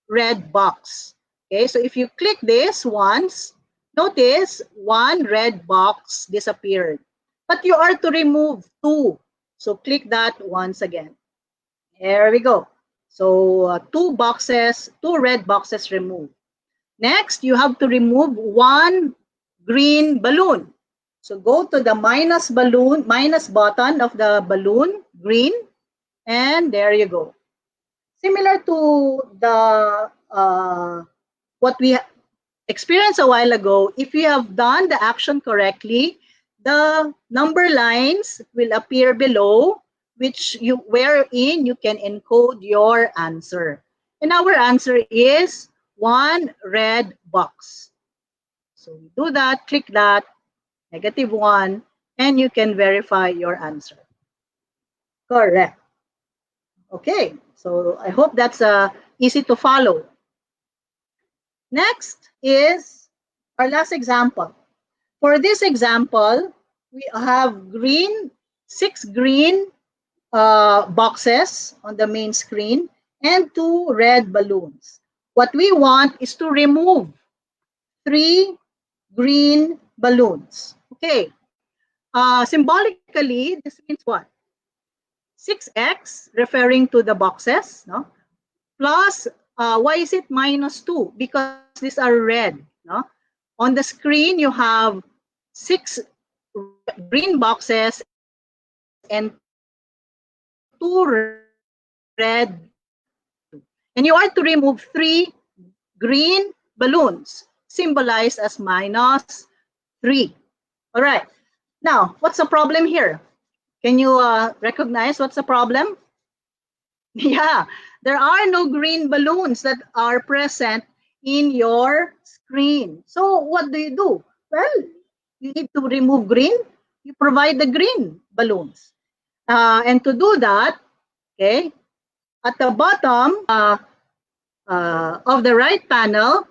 red box. Okay, so if you click this once, notice one red box disappeared. But you are to remove two. So click that once again. There we go. So two red boxes removed. Next, you have to remove one green balloon. So go to the minus button of the balloon, green, and there you go. Similar to the what we experienced a while ago, if you have done the action correctly, the number lines will appear below, wherein you can encode your answer. And our answer is one red box. So you do that, click that, -1, and you can verify your answer. Correct. Okay, so I hope that's easy to follow. Next is our last example. For this example, we have six green boxes on the main screen and two red balloons. What we want is to remove three green balloons. Okay, symbolically, this means what? 6x, referring to the boxes, no? Plus, why is it -2? Because these are red, no? On the screen, you have six green boxes and two red balloons. And you are to remove three green balloons, symbolized as -3. All right. Now, what's the problem here? Can you recognize what's the problem? Yeah, there are no green balloons that are present in your screen. So what do? Well, you need to remove green. You provide the green balloons. And to do that, okay, at the bottom of the right panel,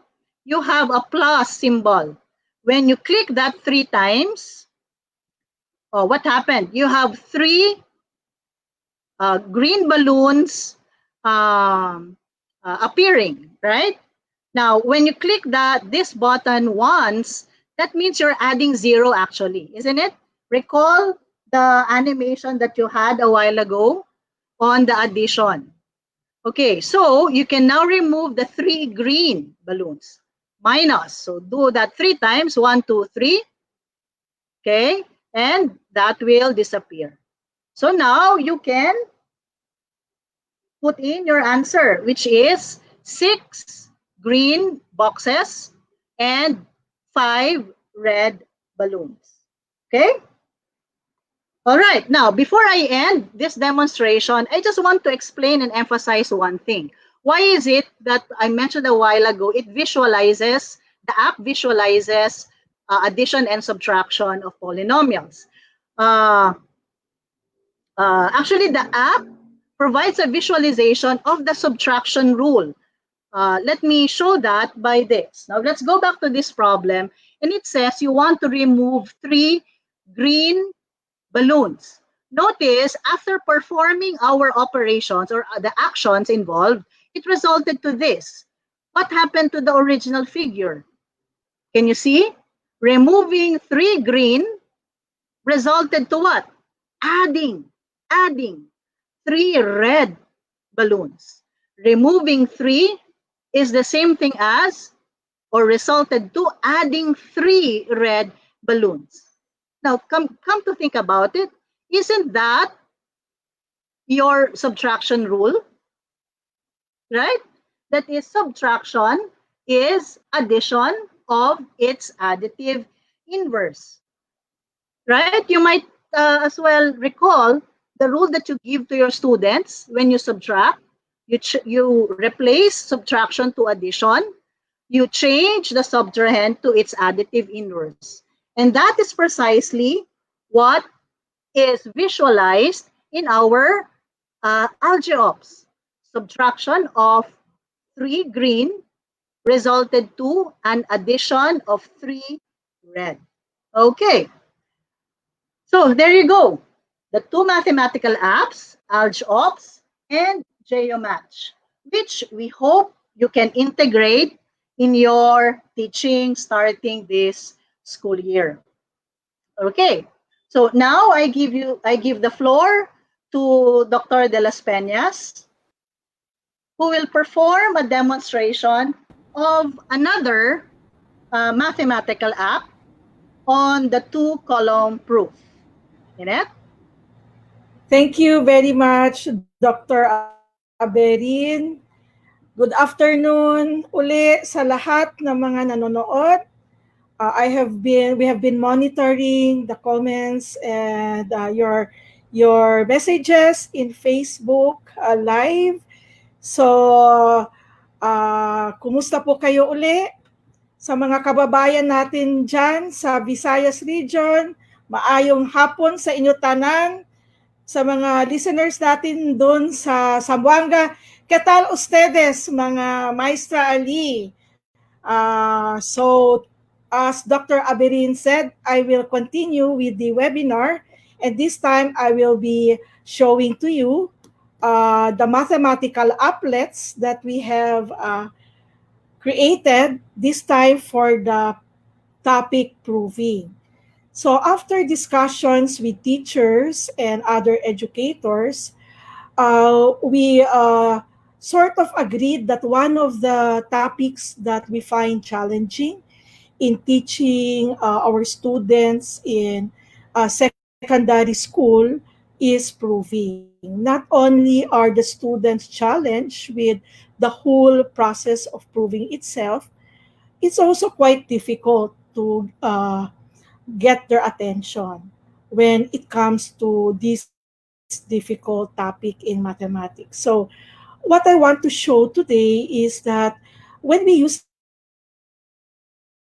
you have a plus symbol. When you click that 3 times, what happened? You have 3 green balloons appearing, right? Now, when you click this button once, that means you're adding 0 actually, isn't it? Recall the animation that you had a while ago on the addition. Okay, so you can now remove the 3 green balloons. Minus, so do that 3 times, 1, 2, 3. Okay, and that will disappear. So now you can put in your answer, which is 6 green boxes and 5 red balloons. Okay? All right. Now, before I end this demonstration, I just want to explain and emphasize one thing. Why is it that I mentioned a while ago, the app visualizes addition and subtraction of polynomials? Uh, Actually, the app provides a visualization of the subtraction rule. Let me show that by this. Now, let's go back to this problem. And it says you want to remove 3 green balloons. Notice, after performing our operations or the actions involved, it resulted to this. What happened to the original figure? Can you see? Removing 3 green resulted to what? Adding 3 red balloons. Removing 3 is the same thing as, or resulted to, adding 3 red balloons. Now, come to think about it, isn't that your subtraction rule? Right? That is, subtraction is addition of its additive inverse. Right? You might as well recall the rule that you give to your students when you subtract. You replace subtraction to addition. You change the subtrahend to its additive inverse. And that is precisely what is visualized in our algeops. Subtraction of 3 green resulted to an addition of 3 red. Okay. So there you go. The two mathematical apps, algeops and GeoMatch, which we hope you can integrate in your teaching starting this school year. Okay. So now I give the floor to Dr. De Las Peñas, who will perform a demonstration of another mathematical app on the two-column proof. Inet? Thank you very much, Dr. Aberin. Good afternoon uli sa lahat ng mga nanonood. We have been monitoring the comments and your messages in Facebook live. So, kumusta po kayo uli? Sa mga kababayan natin dyan sa Visayas region, maayong hapon sa inyo tanan. Sa mga listeners natin doon sa Zamboanga, ¿qué tal ustedes, mga Maestra Ali? So, as Dr. Aberin said, I will continue with the webinar, and this time I will be showing to you the mathematical applets that we have created, this time for the topic proving. So after discussions with teachers and other educators, we sort of agreed that one of the topics that we find challenging in teaching our students in secondary school is proving. Not only are the students challenged with the whole process of proving itself, it's also quite difficult to get their attention when it comes to this difficult topic in mathematics. So, what I want to show today is that when we use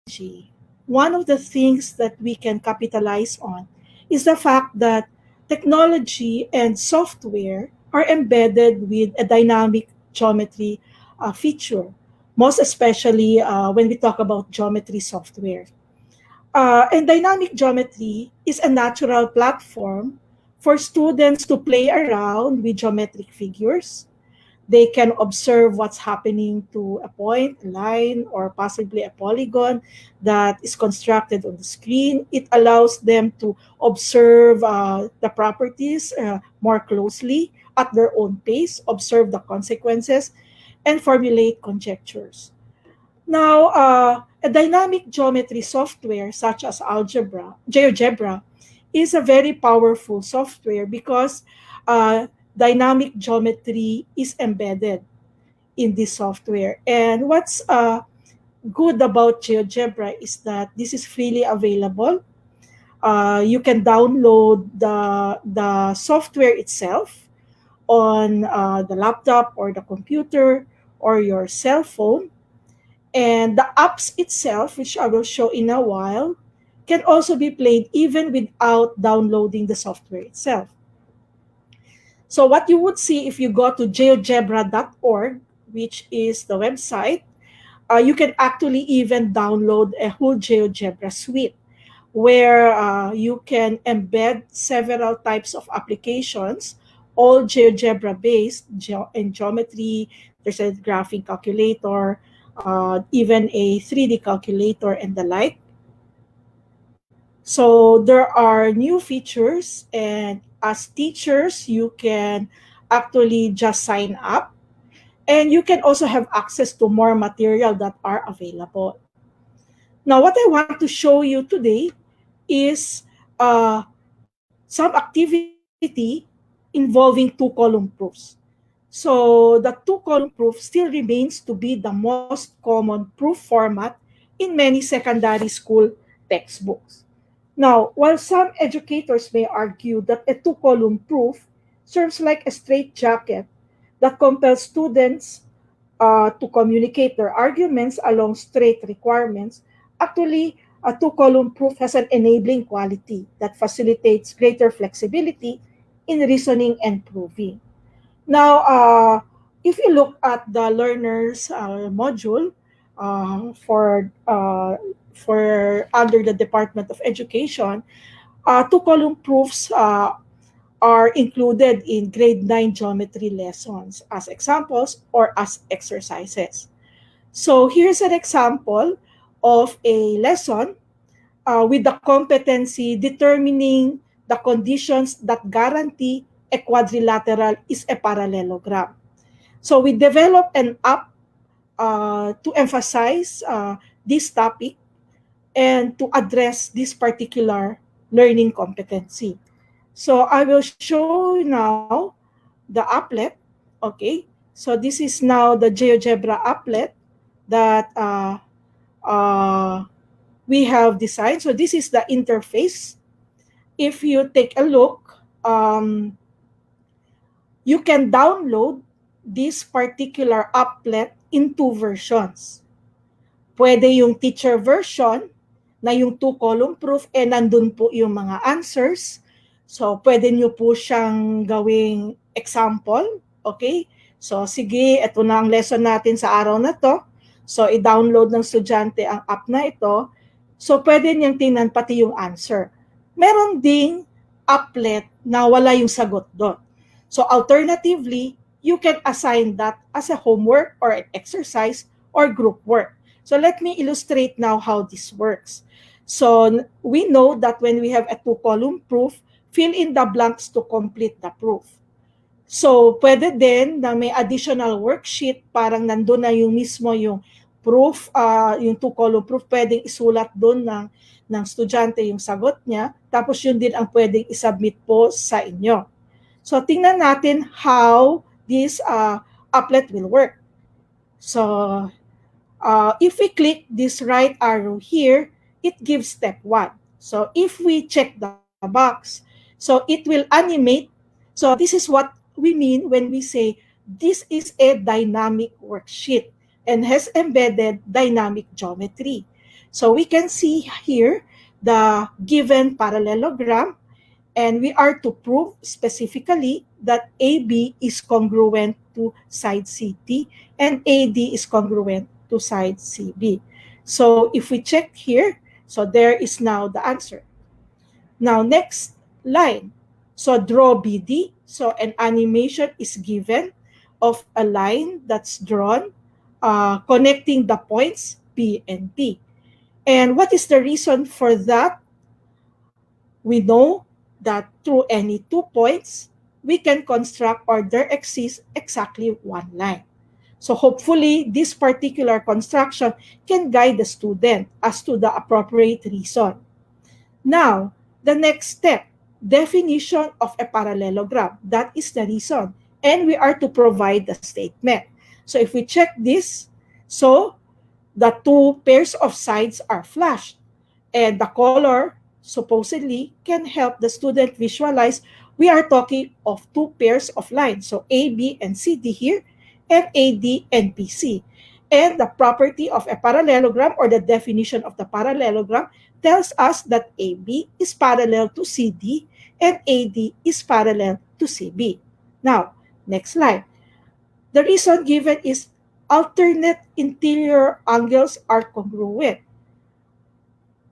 technology, one of the things that we can capitalize on is the fact that technology and software are embedded with a dynamic geometry feature, most especially when we talk about geometry software. And dynamic geometry is a natural platform for students to play around with geometric figures. They can observe what's happening to a point, a line, or possibly a polygon that is constructed on the screen. It allows them to observe the properties more closely at their own pace, observe the consequences, and formulate conjectures. Now, a dynamic geometry software such as GeoGebra, is a very powerful software because dynamic geometry is embedded in this software. And what's good about GeoGebra is that this is freely available. You can download the software itself on the laptop or the computer or your cell phone. And the apps itself, which I will show in a while, can also be played even without downloading the software itself. So what you would see if you go to geogebra.org, which is the website, you can actually even download a whole GeoGebra suite where you can embed several types of applications, all GeoGebra based in geometry. There's a graphing calculator, even a 3D calculator, and the like. So there are new features, and as teachers, you can actually just sign up, and you can also have access to more material that are available. Now, what I want to show you today is some activity involving two-column proofs. So the two-column proof still remains to be the most common proof format in many secondary school textbooks. Now, while some educators may argue that a two-column proof serves like a straitjacket that compels students to communicate their arguments along straight requirements, actually, a two-column proof has an enabling quality that facilitates greater flexibility in reasoning and proving. Now, if you look at the learners module uh, for uh, for under the Department of Education, two-column proofs are included in grade 9 geometry lessons as examples or as exercises. So here's an example of a lesson with the competency determining the conditions that guarantee a quadrilateral is a parallelogram. So we developed an app to emphasize this topic and to address this particular learning competency. So I will show now the applet. Okay, so this is now the GeoGebra applet that we have designed. So this is the interface. If you take a look, you can download this particular applet in two versions. Pwede yung teacher version na yung two-column proof, nandun po yung mga answers. So, pwede nyo po siyang gawing example. Okay? So, sige, ito na ang lesson natin sa araw na to. So, i-download ng estudyante ang app na ito. So, pwede niyang tingnan pati yung answer. Meron ding applet na wala yung sagot doon. So, alternatively, you can assign that as a homework or an exercise or group work. So let me illustrate now how this works. So we know that when we have a two-column proof, fill in the blanks to complete the proof. So pwede din na may additional worksheet, parang nandun na yung mismo yung proof, yung two-column proof, pwedeng isulat doon ng estudyante yung sagot niya, tapos yun din ang pwedeng isubmit po sa inyo. So tingnan natin how this applet will work. So if we click this right arrow here, it gives step 1. So if we check the box, so it will animate. So this is what we mean when we say this is a dynamic worksheet and has embedded dynamic geometry. So we can see here the given parallelogram, and we are to prove specifically that AB is congruent to side CT and AD is congruent to side CB. So if we check here, so there is now the answer. Now next line, so draw BD. So an animation is given of a line that's drawn connecting the points P and P. And what is the reason for that? We know that through any 2 points, we can construct or there exists exactly one line. So hopefully, this particular construction can guide the student as to the appropriate reason. Now, the next step, definition of a parallelogram. That is the reason. And we are to provide the statement. So if we check this, so the two pairs of sides are flashed. And the color supposedly can help the student visualize we are talking of two pairs of lines. So AB and CD here, and AD and BC. And the property of a parallelogram or the definition of the parallelogram tells us that AB is parallel to CD and AD is parallel to CB. Now, next slide. The reason given is alternate interior angles are congruent.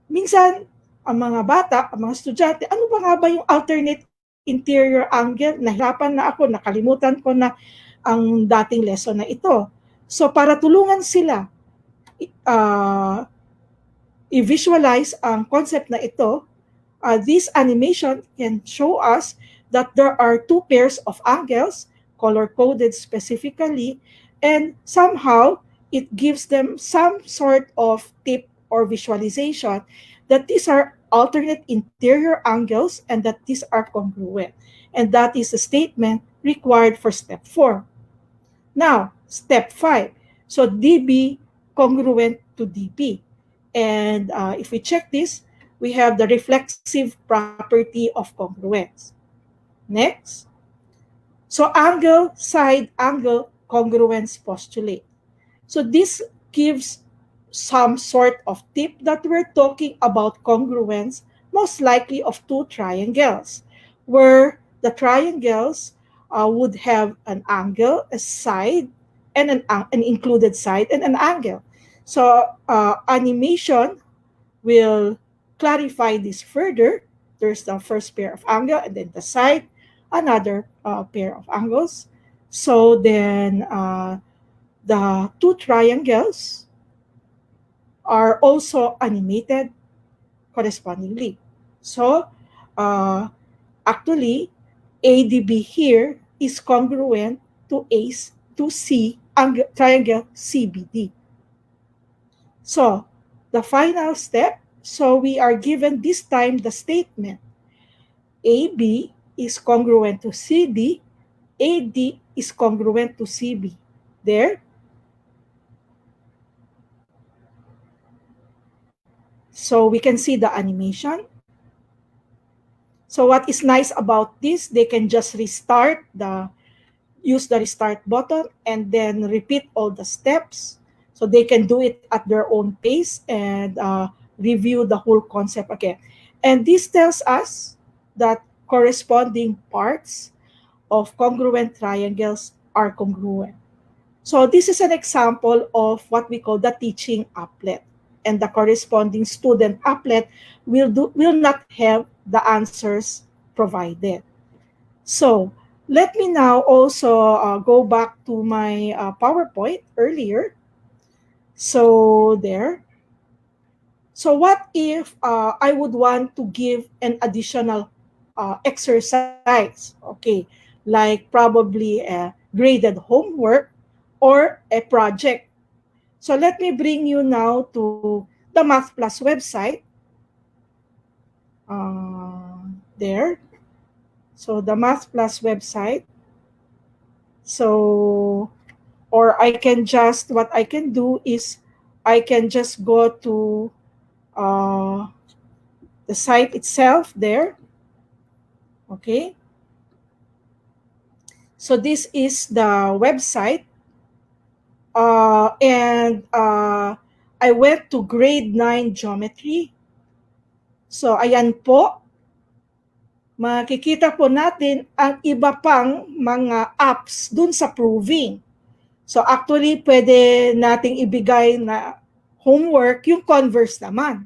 Minsan, ang mga bata, ang mga estudyante, ano ba nga ba yung alternate interior angle? Nahirapan na ako, nakalimutan ko na ang dating lesson na ito. So para tulungan sila i-visualize ang concept na ito, this animation can show us that there are two pairs of angles, color-coded specifically, and somehow it gives them some sort of tip or visualization that these are alternate interior angles and that these are congruent. And that is a statement required for step 4. Now, step 5. So DB congruent to DP. And if we check this, we have the reflexive property of congruence. Next. So angle, side, angle, congruence postulate. So this gives some sort of tip that we're talking about congruence, most likely of two triangles, where the triangles would have an angle, a side, and an included side, and an angle. So animation will clarify this further. There's the first pair of angle, and then the side. another pair of angles. So then the two triangles are also animated correspondingly. So actually, ADB here is congruent to C triangle CBD. So the final step, so we are given this time the statement AB is congruent to CD, AD is congruent to CB. There. So we can see the animation. So what is nice about this, they can just use the restart button and then repeat all the steps. So they can do it at their own pace and review the whole concept again. And this tells us that corresponding parts of congruent triangles are congruent. So this is an example of what we call the teaching applet. And the corresponding student applet will not have the answers provided. So let me now also go back to my PowerPoint earlier. So there. So what if I would want to give an additional exercise? Okay, like probably a graded homework or a project. So let me bring you now to the Mathplus website. There. So the Mathplus website. So, or what I can do is I can just go to uh, the site itself there. Okay. So this is the website. And I went to grade 9 geometry. So ayan po, makikita po natin ang iba pang mga apps dun sa proving. So actually, pwede nating ibigay na homework yung converse naman.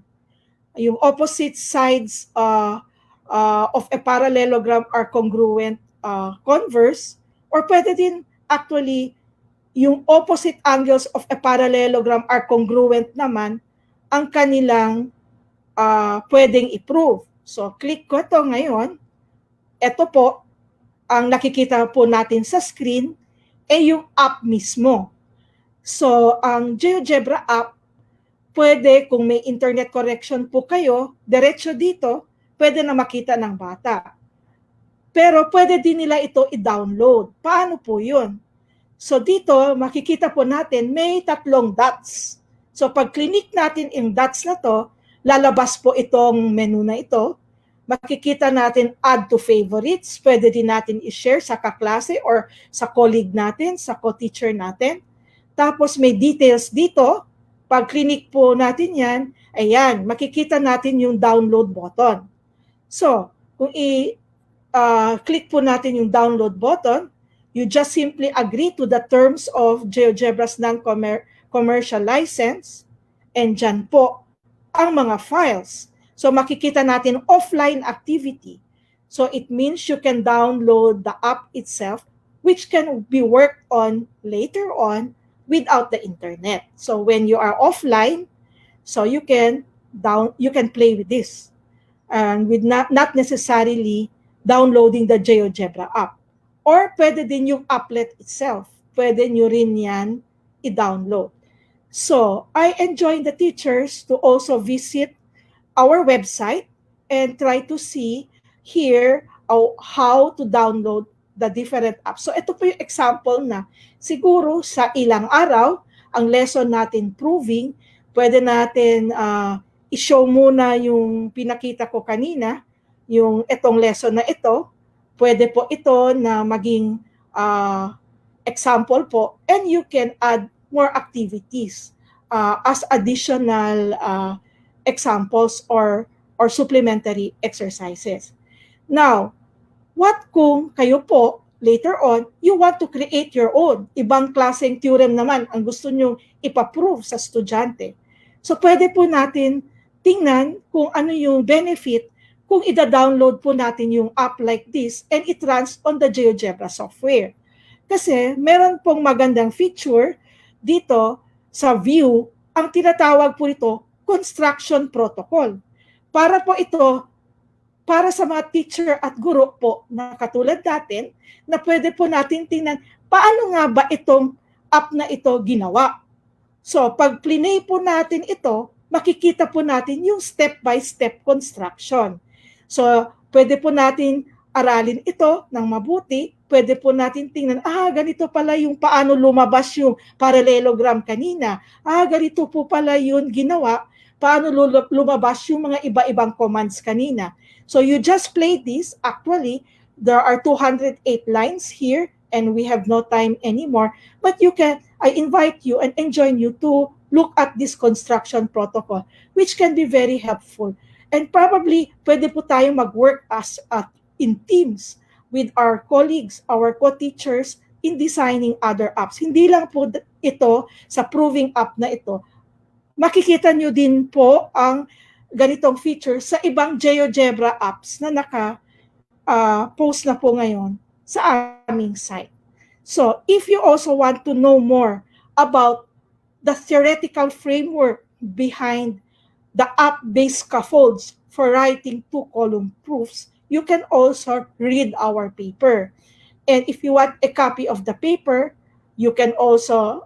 Yung opposite sides of a parallelogram are congruent converse, or pwede din actually yung opposite angles of a parallelogram are congruent naman ang kanilang pwedeng i-prove. So click ko ito ngayon. Ito po, ang nakikita po natin sa screen ay yung app mismo. So ang GeoGebra app, pwede kung may internet connection po kayo, diretso dito, pwede na makita ng bata. Pero pwede din nila ito i-download. Paano po yun? So dito, makikita po natin may 3 dots. So pag click natin yung dots na to, lalabas po itong menu na ito. Makikita natin add to favorites. Pwede din natin i-share sa kaklase or sa colleague natin, sa co-teacher natin. Tapos may details dito. Pag click po natin yan, ayan, makikita natin yung download button. So, kung i-click po natin yung download button, you just simply agree to the terms of GeoGebra's non-commercial license, and dyan po ang mga files. So makikita natin offline activity. So it means you can download the app itself, which can be worked on later on without the internet. So when you are offline, so you can play with this, and with not necessarily downloading the GeoGebra app. Or pwede din yung applet itself. Pwede nyo rin yan i-download. So, I enjoin the teachers to also visit our website and try to see here how to download the different apps. So, ito po yung example na siguro sa ilang araw, ang lesson natin proving, pwede natin i-show muna yung pinakita ko kanina, yung itong lesson na ito. Pwede po ito na maging example po, and you can add more activities as additional examples or supplementary exercises. Now, what kung kayo po, later on, you want to create your own, ibang klaseng theorem naman ang gusto nyo ipaprove sa estudyante. So, pwede po natin tingnan kung ano yung benefit kung ida-download po natin yung app like this and it runs on the GeoGebra software. Kasi meron pong magandang feature dito sa view, ang tinatawag po ito construction protocol. Para po ito, para sa mga teacher at guro po na katulad natin, na pwede po natin tingnan paano nga ba itong app na ito ginawa. So, pag plinay po natin ito, makikita po natin yung step-by-step construction. So, pwede po natin aralin ito ng mabuti. Pwede po natin tingnan, ganito pala yung paano lumabas yung parallelogram kanina. Ganito po pala yun ginawa. Paano lumabas yung mga iba-ibang commands kanina. So, you just play this. Actually, there are 208 lines here and we have no time anymore. But I invite you and enjoin you to look at this construction protocol, which can be very helpful. And probably, pwede po tayong mag-work in teams with our colleagues, our co-teachers, in designing other apps. Hindi lang po ito sa proving app na ito. Makikita nyo din po ang ganitong feature sa ibang GeoGebra apps na naka-post na po ngayon sa aming site. So, if you also want to know more about the theoretical framework behind the app-based scaffolds for writing two-column proofs, you can also read our paper. And if you want a copy of the paper, you can also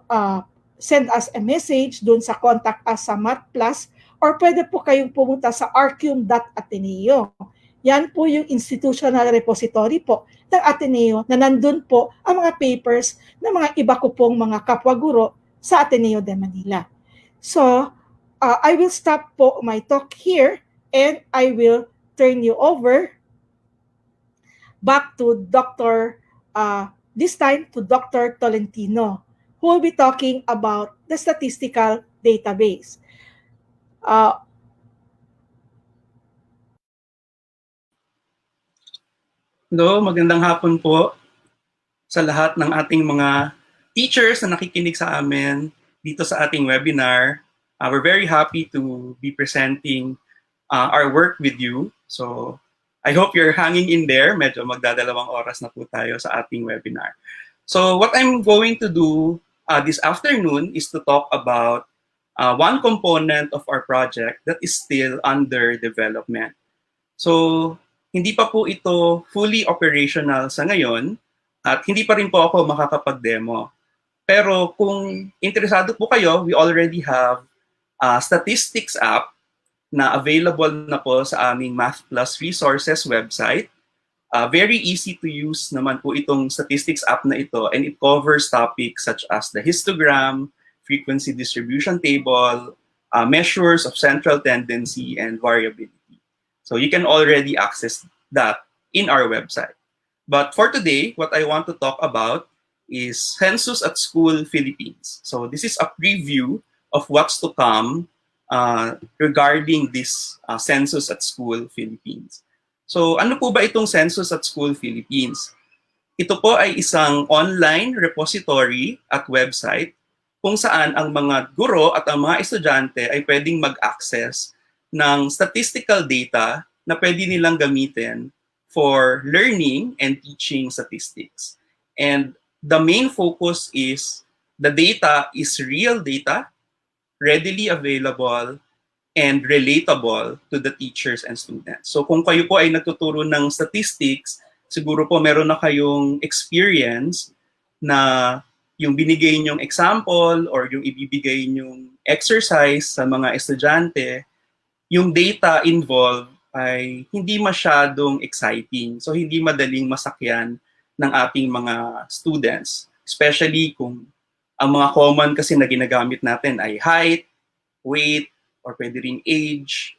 send us a message dun sa contact us sa Mathplus, or pwede po kayong pumunta sa archium.ateneo. Yan po yung institutional repository po ng Ateneo na nandun po ang mga papers ng mga iba ko pong mga kapwa-guro sa Ateneo de Manila. So, I will stop po my talk here and I will turn you over back to this time to Dr. Tolentino, who will be talking about the statistical database. Hello, magandang hapon po sa lahat ng ating mga teachers na nakikinig sa amin dito sa ating webinar. We're very happy to be presenting our work with you. So, I hope you're hanging in there. Medyo magdadalawang oras na po tayo sa ating webinar. So, what I'm going to do this afternoon is to talk about one component of our project that is still under development. So, hindi pa po ito fully operational sa ngayon at hindi pa rin po ako makakapag-demo. Pero kung interesado po kayo, we already have a statistics app na available na po sa aming Mathplus Resources website. Very easy to use naman po itong statistics app na ito, and it covers topics such as the histogram, frequency distribution table, measures of central tendency, and variability. So you can already access that in our website. But for today, what I want to talk about is Census at School Philippines. So this is a preview of what's to come regarding this Census at School Philippines. So ano po ba itong Census at School Philippines? Ito po ay isang online repository at website kung saan ang mga guro at ang mga estudyante ay pwedeng mag-access ng statistical data na pwede nilang gamitin for learning and teaching statistics. And the main focus is the data is real data, readily available, and relatable to the teachers and students. So kung kayo po ay nagtuturo ng statistics, siguro po meron na kayong experience na yung binigay nyong example or yung ibibigay nyong exercise sa mga estudyante, yung data involved ay hindi masyadong exciting. So hindi madaling masakyan ng ating mga students. Especially kung ang mga common kasi na ginagamit natin ay height, weight, or pwede rin age.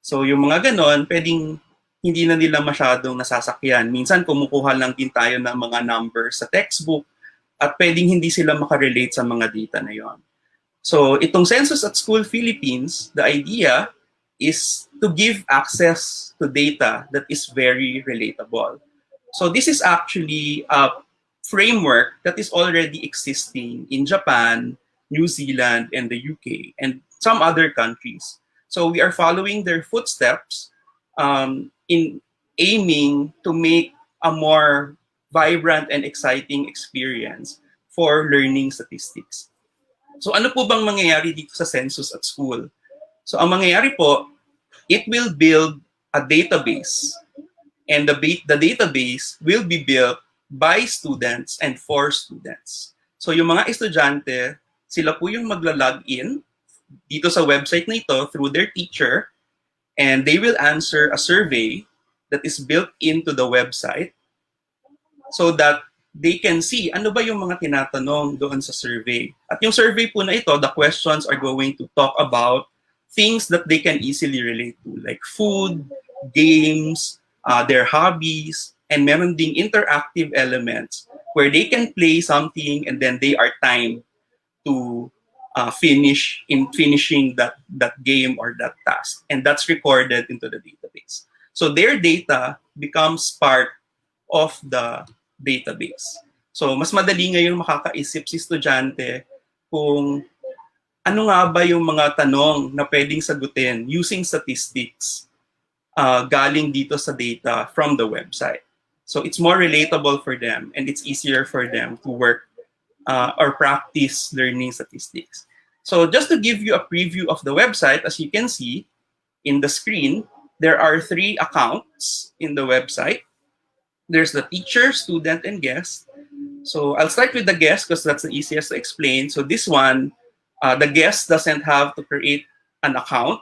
So yung mga ganon, pwedeng hindi na nila masyadong nasasakyan. Minsan kumukuha lang din tayo ng mga numbers sa textbook at pwedeng hindi sila makarelate sa mga data na yon. So itong Census at School Philippines, the idea is to give access to data that is very relatable. So this is actually a framework that is already existing in Japan, New Zealand, and the UK, and some other countries. So we are following their footsteps. in aiming to make a more vibrant and exciting experience for learning statistics. So ano po bang mangyayari dito sa census at school? So ang mangyayari po, it will build a database, and the database will be built by students and for students. So yung mga estudyante, sila po yung magla-log in dito sa website na ito through their teacher, and they will answer a survey that is built into the website so that they can see ano ba yung mga tinatanong doon sa survey. At yung survey po na ito, the questions are going to talk about things that they can easily relate to, like food, games, their hobbies, and meron ding interactive elements where they can play something and then they are timed to finishing that game or that task, and that's recorded into the database. So their data becomes part of the database. So mas madali ngayon makakaisip si estudyante kung ano nga ba yung mga tanong na pwedeng sagutin using statistics galing dito sa data from the website. So it's more relatable for them and it's easier for them to work or practice learning statistics. So just to give you a preview of the website, as you can see in the screen, there are 3 accounts in the website. There's the teacher, student, and guest. So I'll start with the guest because that's the easiest to explain. So this one, the guest doesn't have to create an account.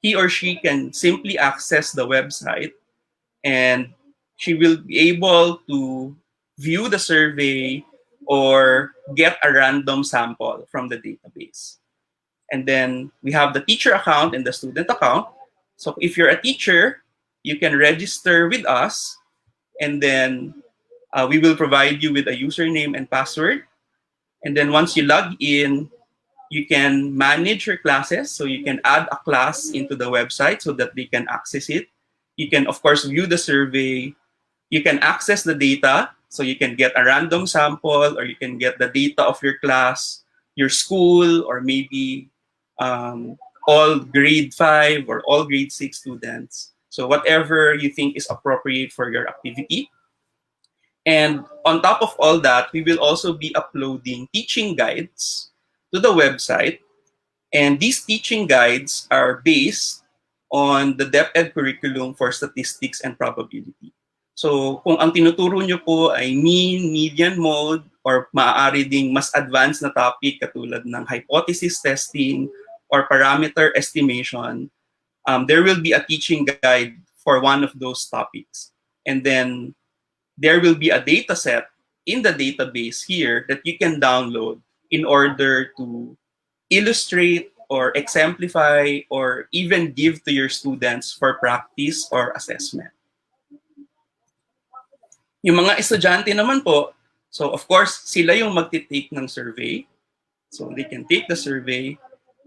He or she can simply access the website and she will be able to view the survey or get a random sample from the database. And then we have the teacher account and the student account. So if you're a teacher, you can register with us, and then we will provide you with a username and password. And then once you log in, you can manage your classes. So you can add a class into the website so that they can access it. You can, of course, view the survey. You can access the data. So you can get a random sample, or you can get the data of your class, your school, or maybe all grade 5 or all grade 6 students. So whatever you think is appropriate for your activity. And on top of all that, we will also be uploading teaching guides to the website. And these teaching guides are based on the DepEd curriculum for statistics and probability. So kung ang tinuturo nyo po ay mean, median, mode, or maaari ding mas advanced na topic katulad ng hypothesis testing or parameter estimation, there will be a teaching guide for one of those topics. And then there will be a data set in the database here that you can download in order to illustrate or exemplify or even give to your students for practice or assessment. Yung mga estudyante naman po, so of course, sila yung magti-take ng survey. So they can take the survey,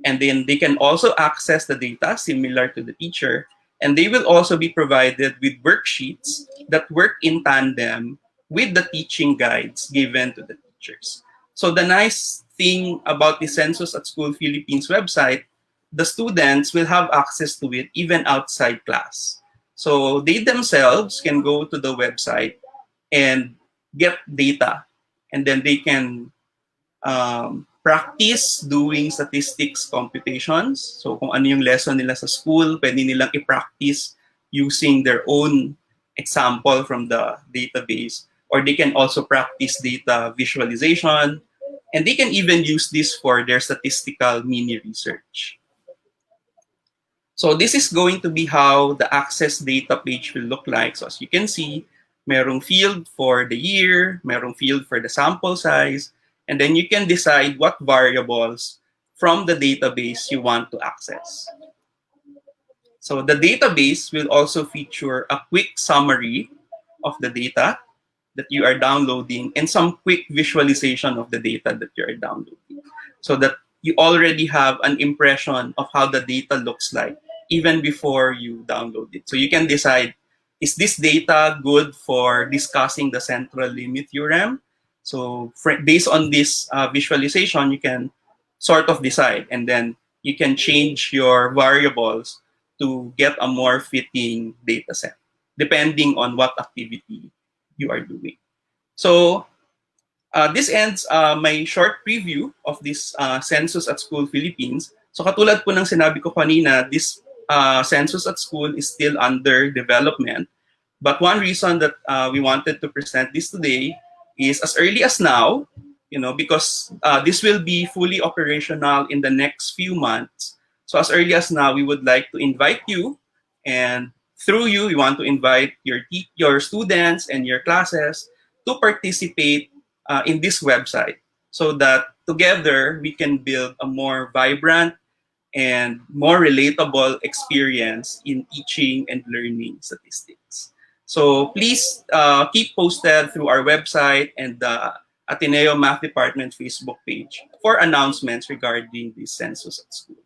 and then they can also access the data similar to the teacher. And they will also be provided with worksheets that work in tandem with the teaching guides given to the teachers. So the nice thing about the Census at School Philippines website, the students will have access to it even outside class. So they themselves can go to the website and get data, and then they can practice doing statistics computations. So kung ano yung lesson nila sa school, pwede nilang i-practice using their own example from the database. Or they can also practice data visualization. And they can even use this for their statistical mini research. So this is going to be how the access data page will look like. So as you can see, merong field for the year, merong field for the sample size, and then you can decide what variables from the database you want to access. So the database will also feature a quick summary of the data that you are downloading and some quick visualization of the data that you are downloading, so that you already have an impression of how the data looks like even before you download it. So you can decide, is this data good for discussing the central limit theorem? So based on this visualization, you can sort of decide, and then you can change your variables to get a more fitting data set. depending on what activity you are doing. So this ends my short preview of this Census at School Philippines. So katulad po ng sinabi ko kanina, this Census at School is still under development. But one reason that we wanted to present this today is as early as now, because this will be fully operational in the next few months. So as early as now, we would like to invite you, and through you, we want to invite your students and your classes to participate in this website so that together we can build a more vibrant and more relatable experience in teaching and learning statistics. So please keep posted through our website and the Ateneo Math Department Facebook page for announcements regarding the Census at School.